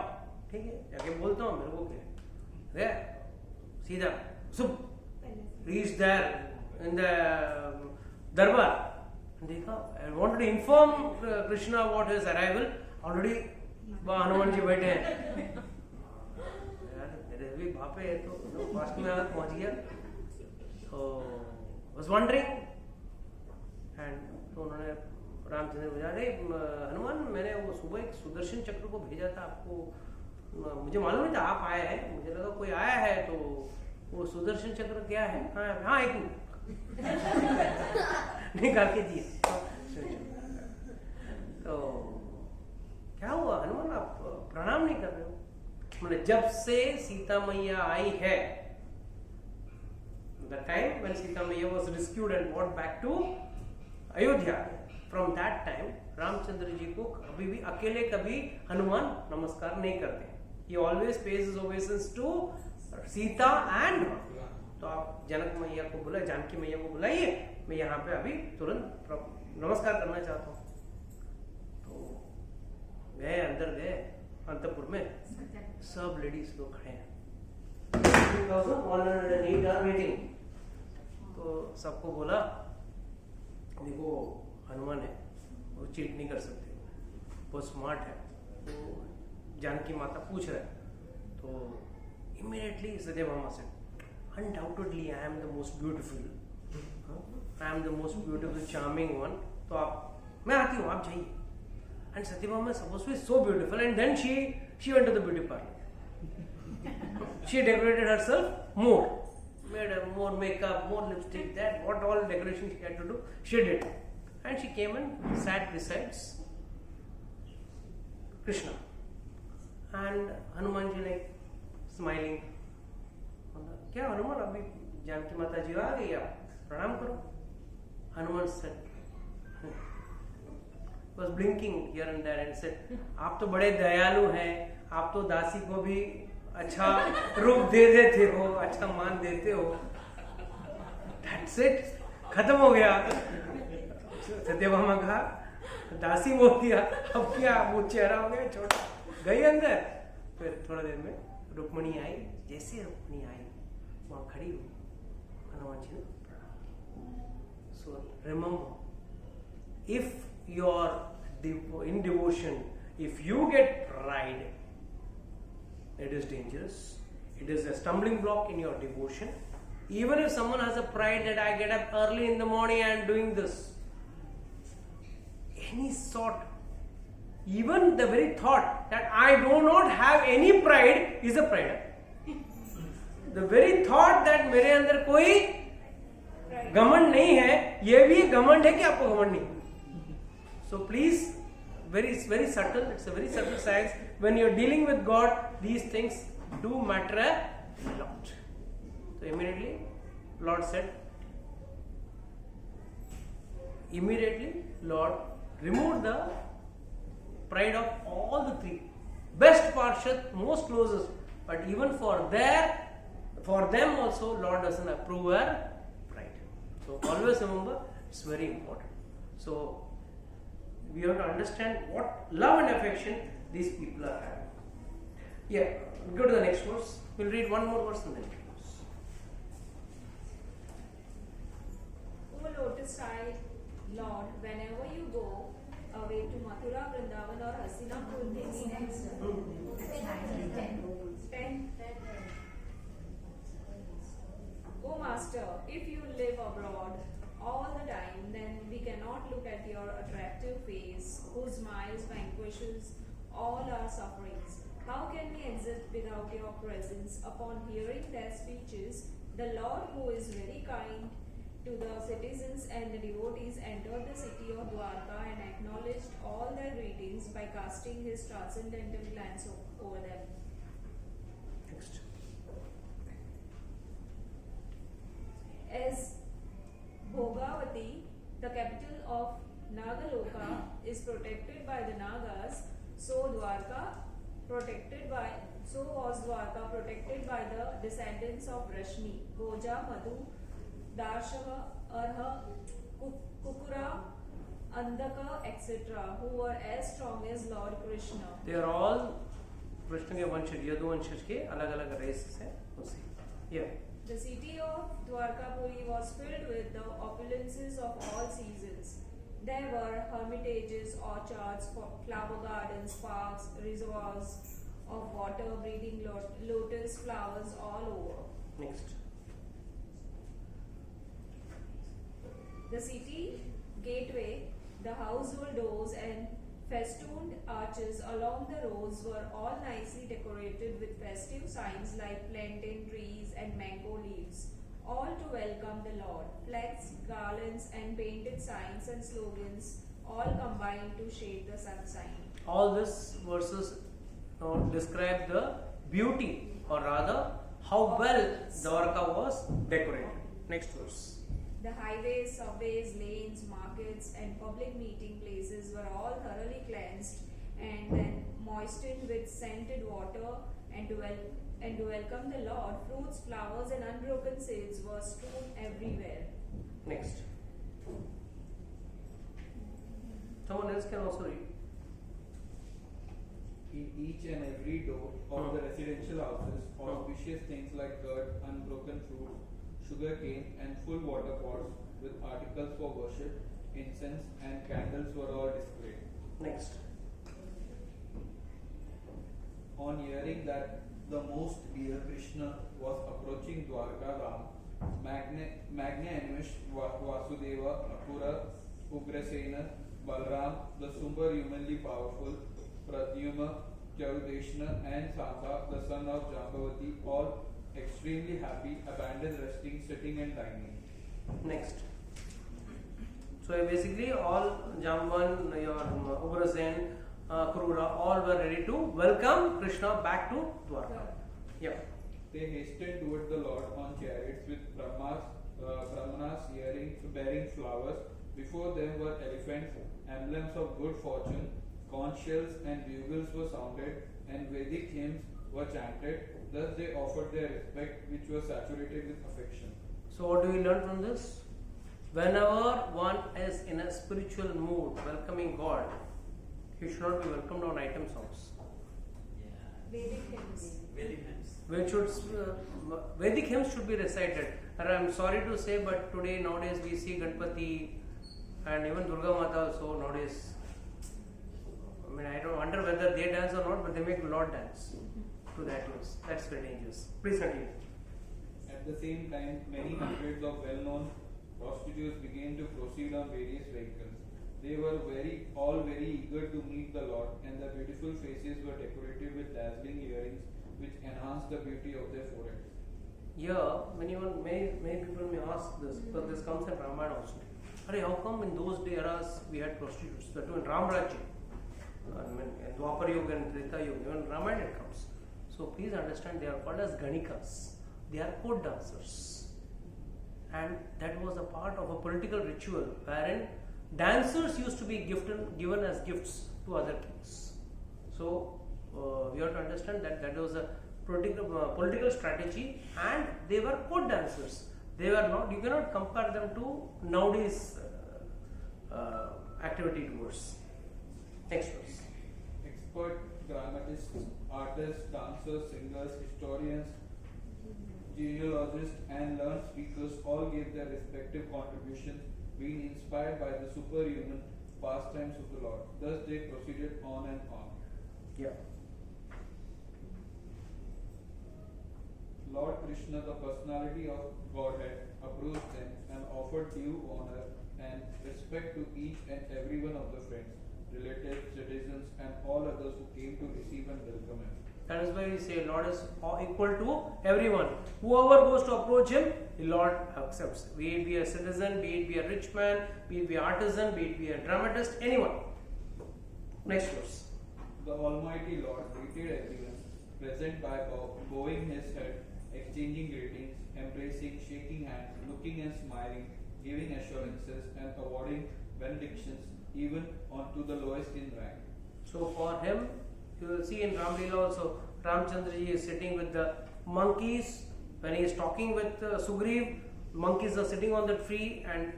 ठीक है जाके बोलता हूँ, मेरे को क्या सीधा सुप रीच देयर इन द दरबार। देखा, I wanted to inform Krishna about his arrival. Already Hanuman ji बैठे हैं। यार मेरे भी भापे है, तो फास्ट में पहुंच गया। तो was wondering, and तो उन्होंने रामचंद्र को अरे हनुमान, मैंने वो सुबह एक सुदर्शन चक्र को भेजा था आपको, मुझे मालूम नहीं था आप आए हैं, मुझे लगा कोई आया है। तो वो सुदर्शन चक्र क्या है? हाँ 1 मिनट निकाल के दिए। तो क्या हुआ हनुमान, आप प्रणाम नहीं कर रहे हो? मतलब जब से सीता मैया आई है, the time when Sita maiya was rescued and brought back to Ayodhya, from that time Ramchandra ji को कभी भी अकेले कभी हनुमान नमस्कार नहीं करते। He always pays his obeisance to Sita and. तो आप जनक मैया को बुलाइए, जानकी मैया को बुलाइए, मैं यहाँ पे अभी तुरंत नमस्कार करना चाहता हूँ। तो गए, अंदर गए अंतपुर में, सब लेडीज लोग खड़े हैं, 2108 आर वेटिंग। तो सबको बोला देखो हनुमान है, वो चीट नहीं कर सकते, वो स्मार्ट है। तो जानकी माता पूछ रहे, तो इमीडिएटली सत्यभामा से undoubtedly I am the most beautiful, I am the most beautiful charming one. तो आप, मैं आती हूँ, आप जाइए। And Satyabhama is supposed to be so beautiful, and then She went to the beauty parlor. She decorated herself more. Made her more makeup, more lipstick, that what all decoration she had to do, she did. And she came and sat beside Krishna. And Hanumanji like smiling. क्या हनुमान अभी जानकी माता जी आ गई, आप प्रणाम करो. Hanuman said, was blinking here and there and said, आप तो बड़े दयालु हैं, आप तो दासी को भी अच्छा रूप दे देते हो, अच्छा मान देते हो. That's it, खत्म हो गया. सत्यभामा कहा दासी बोल दिया, अब क्या, वो चेहरा हो गया छोटा, गई अंदर. फिर थोड़ा देर में रुक्मणी आई. जैसे रुक्मणी आई वहां खड़ी हुई, हनुमान जी ने प्रणाम. So remember, if you are in devotion, if you get pride, it is dangerous. It is a stumbling block in your devotion. Even if someone has a pride that I get up early in the morning and doing this, any sort, even the very thought that I do not have any pride is a pride. The very thought that मेरे अंदर कोई घमंड नहीं है, ये भी घमंड है कि आपको घमंड नहीं. So please, very subtle. It's a very subtle science. When you're dealing with God, these things do matter a lot. So immediately, Lord said, Lord removed the pride of all the three. Best Parshad, most closest. But even for them also, Lord doesn't approve our pride. So always remember, it's very important. So we have to understand what love and affection these people are having. Yeah, go to the next verse. We'll read one more verse and then close. O lotus-eyed Lord, whenever you go away to Mathura, Vrindavan or Hastinapur, this next 10. O Master, if you live abroad all the time, then we cannot look at your attractive face, whose smiles vanquishes all our sufferings. How can we exist without your presence? Upon hearing their speeches, the Lord, who is very kind to the citizens and the devotees, entered the city of Dwarka and acknowledged all their greetings by casting his transcendental glance over them. Next. As Bhogavati, the capital of Nagaloka, is protected by the Nagas, so was Dwarka protected by the descendants of Rashmi, Goja, Madhu, Darshava, Arha, Kukura, Andaka, etc., who were as strong as Lord Krishna. They are all Krishna के वंशज, यदुवंशज के अलग-अलग races हैं उसे. Yeah. The city of Dwarkapuri was filled with the opulences of all seasons. There were hermitages, orchards, flower gardens, parks, reservoirs of water, breeding lotus flowers all over. Next. The city gateway, the household doors and festooned arches along the roads were all nicely decorated with festive signs like plantain trees and mango leaves, all to welcome the Lord. Flags, garlands and painted signs and slogans all combined to shade the sunshine. All these verses describe the beauty, or rather how well Dwarka was decorated. Next verse. The highways, subways, lanes, markets, and public meeting places were all thoroughly cleansed and then moistened with scented water, and to welcome the Lord, fruits, flowers, and unbroken seeds were strewn everywhere. Next. Someone else can also read. In each and every door of the residential houses, auspicious things like curd, unbroken fruits, sugar cane, and full water pots with articles for worship, incense, and candles were all displayed. Next. On hearing that the most dear Krishna was approaching Dwarka Ram, magnanimous Vasudeva, Akura, Ugrasena, Balram, the superhumanly powerful Pradyumna, Charudeshna, and Samba, the son of Jambavati, all extremely happy, abandoned resting, sitting, and dining. Next. So basically, all Jamban, your Ugrasen, Krura, all were ready to welcome Krishna back to Dwarka. Yeah. They hastened toward the Lord on chariots with Brahmanas bearing flowers. Before them were elephants, emblems of good fortune, conch shells and bugles were sounded, and Vedic hymns were chanted. Thus they offered their respect, which was saturated with affection. So what do we learn from this? Whenever one is in a spiritual mood, welcoming God, he should not be welcomed on item songs. Yeah. Vedic hymns. Vedic hymns. Vedic hymns should be recited. And I am sorry to say, but today nowadays we see Ganpati and even Durga Mata also nowadays. I mean, I don't wonder whether they dance or not, but they make Lord dance to that use. That's very dangerous. Please continue. At the same time, many hundreds of well-known prostitutes began to proceed on various vehicles. They were all very eager to meet the Lord, and their beautiful faces were decorated with dazzling earrings, which enhanced the beauty of their foreheads. Here, many people may ask this, because this comes in Ramayana also. How come in those eras we had prostitutes? That too in Ram Rajya, in Dwapar Yuga and Treta Yuga, even Ramayana it comes. So please understand, they are called as Ganikas. They are court dancers. And that was a part of a political ritual wherein dancers used to be given as gifts to other kings. So we have to understand that was a political strategy, and they were court dancers. They were not. You cannot compare them to nowadays activity towards. Next verse. Expert dramatists, artists, dancers, singers, historians, genealogists, and learned speakers all gave their respective contributions, being inspired by the superhuman pastimes of the Lord. Thus they proceeded on and on. Yeah. Lord Krishna, the personality of Godhead, approved them and offered due honor and respect to each and every one of the friends, relatives, citizens, and all others who came to receive and welcome him. That is why we say Lord is equal to everyone. Whoever goes to approach him, the Lord accepts. Be it be a citizen, be it be a rich man, be it be an artisan, be it be a dramatist, anyone. Next verse. The Almighty Lord greeted everyone present by bowing his head, exchanging greetings, embracing, shaking hands, looking and smiling, giving assurances, and awarding benedictions even unto the lowest in rank. So for him, you will see in Ram Leela also, Ramchandraji is sitting with the monkeys. When he is talking with Sugriv, monkeys are sitting on the tree and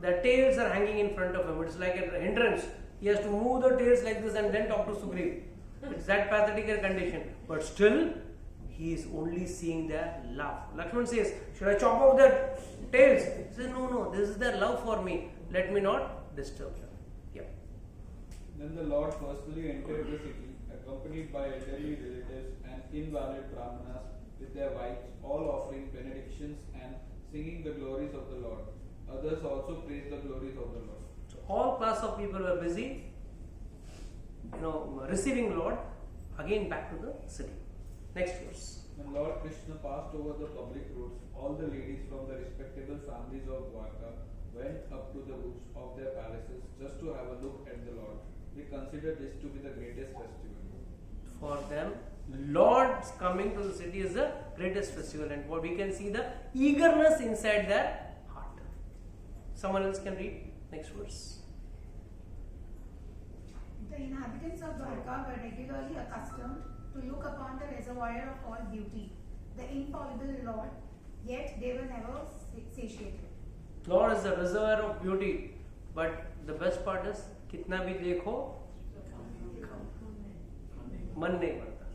their tails are hanging in front of him. It's like a hindrance. He has to move the tails like this and then talk to Sugriv. It's that pathetic condition. But still, he is only seeing their love. Lakshman says, should I chop off their tails? He says, no, this is their love for me. Let me not disturb them. Yeah. Then the Lord personally entered the city, accompanied by elderly relatives and invalid brahmanas with their wives, all offering benedictions and singing the glories of the Lord. Others also praised the glories of the Lord. So all class of people were busy, receiving Lord. Again back to the city. Next verse. When Lord Krishna passed over the public roads, all the ladies from the respectable families of Dwarka went up to the roofs of their palaces just to have a look at the Lord. They considered this to be the greatest festival. For them, Lord's coming to the city is the greatest festival, and what we can see the eagerness inside their heart. Someone else can read next verse. The inhabitants of Dwarka were regularly accustomed to look upon the reservoir of all beauty, the infallible Lord, yet they were never satiated. Lord is the reservoir of beauty, but the best part is कितना भी देखो मन नहीं भरता.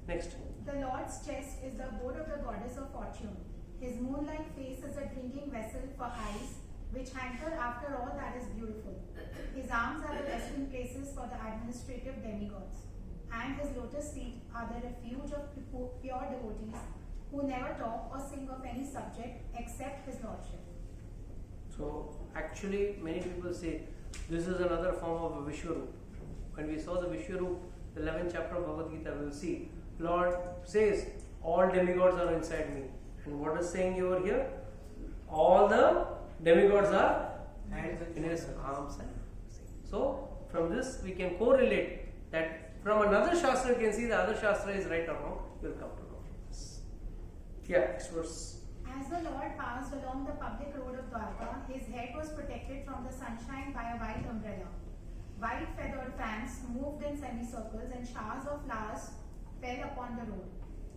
Next. The Lord's chest is the abode of the goddess of fortune. His moon-like face is a drinking vessel for eyes, which hanker after all that is beautiful. His arms are the resting places for the administrative demigods, and his lotus feet are the refuge of pure devotees who never talk or sing of any subject except his lordship. So actually many people say this is another form of a Vishwarup. when we saw the Vishwarup, the 11th chapter of Bhagavad Gita, we will see Lord says all demigods are inside me. And what is saying over here? All the demigods are in his arms and so from this we can correlate that from another shastra you can see the other shastra is right or wrong. We will come to know this. Yeah, next verse. As the Lord passed along the public road of Dwarka, his head was protected from the sunshine by a white umbrella. White feathered fans moved in semicircles and showers of flowers fell upon the road.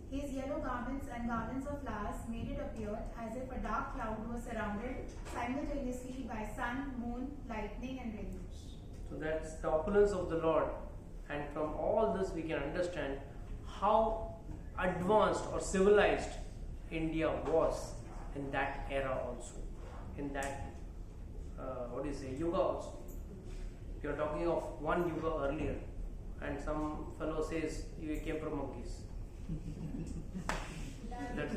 His yellow garments and garlands of flowers made it appear as if a dark cloud was surrounded simultaneously by sun, moon, lightning and rainbows. So that's the opulence of the Lord, and from all this we can understand how advanced or civilized India was in that era also, in that yuga also. We are talking of one yuga earlier, and some fellow says you came from monkeys. That's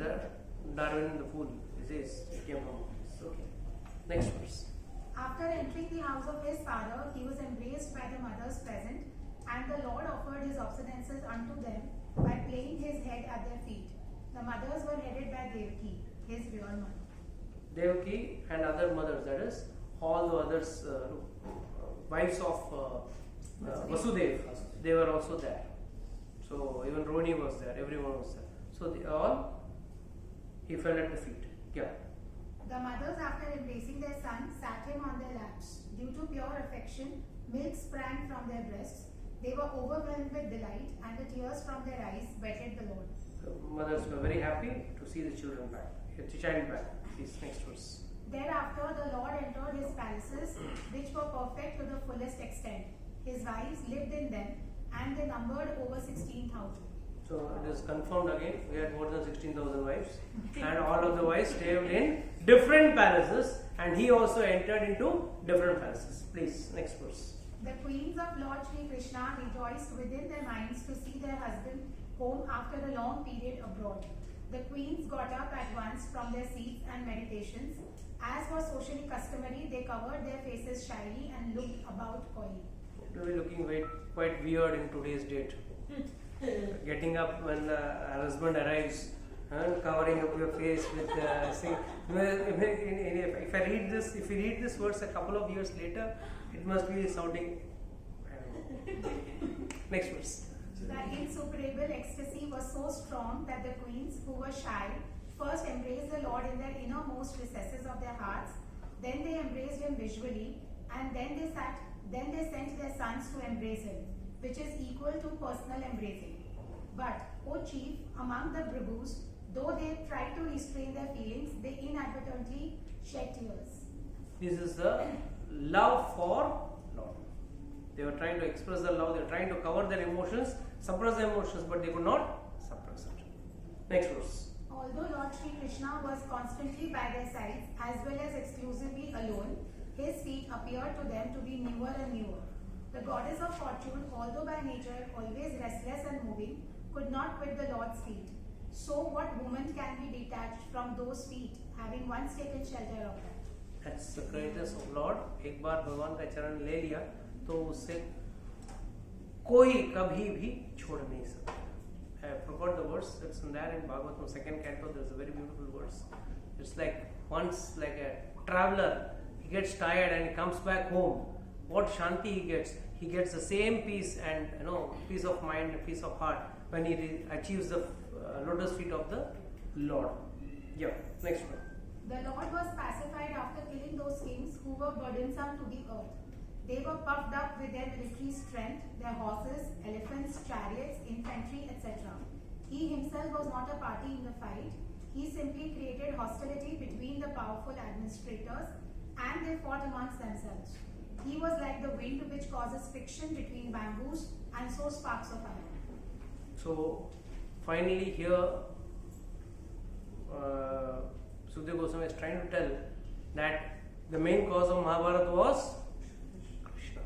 Darwin the fool. He says he came from monkeys. Okay. Next verse. After entering the house of his father, he was embraced by the mothers present, and the Lord offered his obeisances unto them by laying his head at their feet. The mothers were headed by Devaki, his real mother. Devaki and other mothers, that is, all the others, wives of Vasudev, they were also there. So even Roni was there, everyone was there. So they all, he fell at the feet. Yeah. The mothers, after embracing their son, sat him on their laps. Due to pure affection, milk sprang from their breasts. They were overwhelmed with delight, and the tears from their eyes wetted the Lord. The mothers were very happy to see the children back, the child back. Please, next verse. Thereafter, the Lord entered his palaces, which were perfect to the fullest extent. His wives lived in them, and they numbered over 16,000. So it is confirmed again, we had more than 16,000 wives, and all of the wives stayed in different palaces, and he also entered into different palaces. Please, next verse. The queens of Lord Sri Krishna rejoiced within their minds to see their husband home after a long period abroad. The queens got up at once from their seats and meditations. As was socially customary, they covered their faces shyly and looked about coyly. It will be looking quite weird in today's date. Getting up when the husband arrives and covering up your face with if you read this verse a couple of years later, it must be sounding, I don't know. Next verse. The insuperable ecstasy was so strong that the queens, who were shy, first embraced the Lord in their innermost recesses of their hearts, then they embraced him visually, and then they sent their sons to embrace him, which is equal to personal embracing. But, O chief, among the Brabus, though they tried to restrain their feelings, they inadvertently shed tears. This is the love for Lord. They were trying to express the love, they were trying to cover their emotions, suppress their emotions, but they could not suppress it. Next verse. Although Lord Sri Krishna was constantly by their sides, as well as exclusively alone, his feet appeared to them to be newer and newer. The goddess of fortune, although by nature always restless and moving, could not quit the Lord's feet. So what woman can be detached from those feet, having once taken shelter of them? That's the greatness of Lord. एक बार भगवान का चरण ले लिया तो उससे कोई कभी भी छोड़ नहीं सकता. I forgot the verse. It's in there in Bhagavatam 2nd canto. There's a very beautiful verse. It's like once like a traveler, he gets tired and he comes back home. What shanti he gets? He gets the same peace and peace of mind, peace of heart when he achieves the lotus feet of the Lord. Yeah. Next one. The Lord was pacified after killing those kings who were burdensome to the earth. They were puffed up with their military strength, their horses, elephants, chariots, infantry, etc. He himself was not a party in the fight. He simply created hostility between the powerful administrators, and they fought amongst themselves. He was like the wind which causes friction between bamboos and so sparks of fire. So finally here Sukadeva Goswami is trying to tell that the main cause of Mahabharata was Krishna.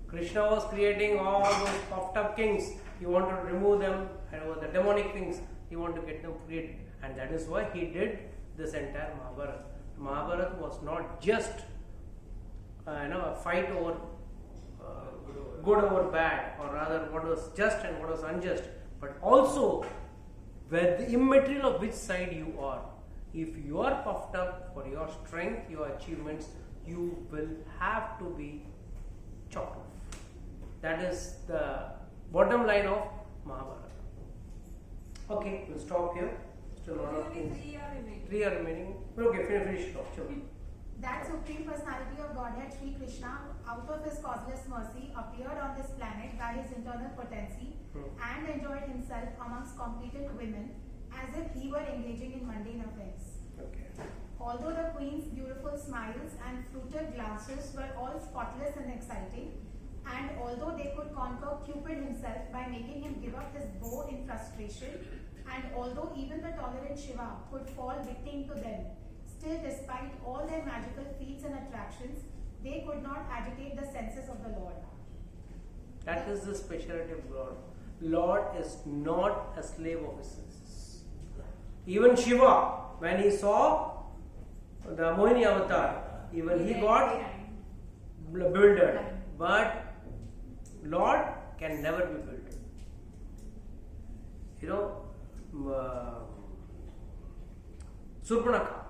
Krishna was creating all those puffed up kings. He wanted to remove them, and the demonic things, he wanted to get them created. And that is why he did this entire Mahabharata. Mahabharata was not just a fight over good over bad, or rather what was just and what was unjust, but also where the immaterial of which side you are. If you are puffed up for your strength, your achievements, you will have to be chopped off. That is the bottom line of Mahabharata. Okay, we'll stop here. Still a lot of Only things. 3 are remaining. 3 are remaining. Okay, finish it off. Sure. That Supreme Personality of Godhead, Sri Krishna, out of his causeless mercy, appeared on this planet by his internal potency and enjoyed himself amongst competent women as if he were engaging in mundane affairs. Okay. Although the queen's beautiful smiles and fruited glances were all spotless and exciting, and although they could conquer Cupid himself by making him give up his bow in frustration, and although even the tolerant Shiva could fall victim to them, still despite all their magical feats and attractions, they could not agitate the senses of the Lord. That is the speciality of Lord. Lord is not a slave of his senses. Even Shiva, when he saw the Mohini avatar, even he got bewildered. But Lord can never be bewildered. You know, Surpanakha,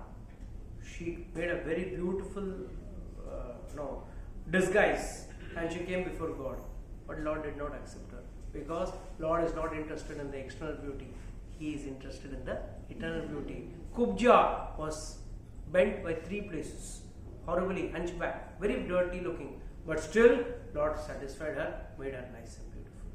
she made a very beautiful disguise and she came before God. But Lord did not accept her because Lord is not interested in the external beauty. He is interested in the eternal beauty. Kubja was bent by 3 places, horribly hunchback, very dirty looking. But still, Lord satisfied her, made her nice and beautiful.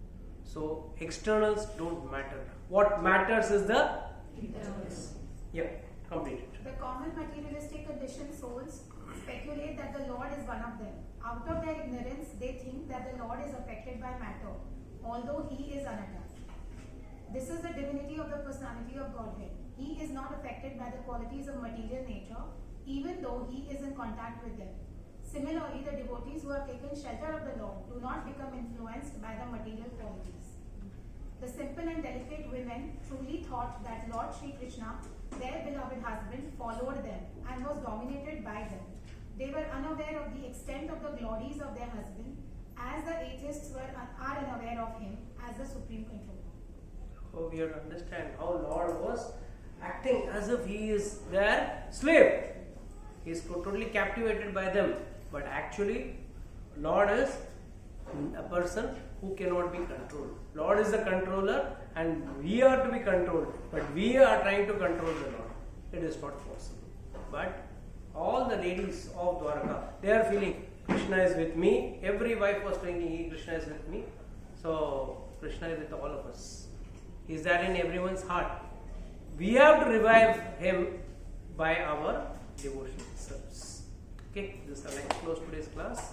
So, externals don't matter. What matters is the internals. Yeah, complete it. The common materialistic conditioned souls speculate that the Lord is one of them. Out of their ignorance, they think that the Lord is affected by matter, although he is unattached. This is the divinity of the personality of Godhead. He is not affected by the qualities of material nature, even though he is in contact with them. Similarly, the devotees who have taken shelter of the Lord do not become influenced by the material qualities. The simple and delicate women truly thought that Lord Sri Krishna, their beloved husband, followed them and was dominated by them. They were unaware of the extent of the glories of their husband, as the atheists are unaware of him as the supreme controller. So we have to understand how Lord was acting as if he is their slave. He is totally captivated by them. But actually, Lord is a person who cannot be controlled. Lord is the controller and we are to be controlled. But we are trying to control the Lord. It is not possible. But all the ladies of Dwarka, they are feeling Krishna is with me. Every wife was thinking Krishna is with me. So Krishna is with all of us. Is that in everyone's heart? We have to revive him by our devotional service. Okay, this is our next close today's class.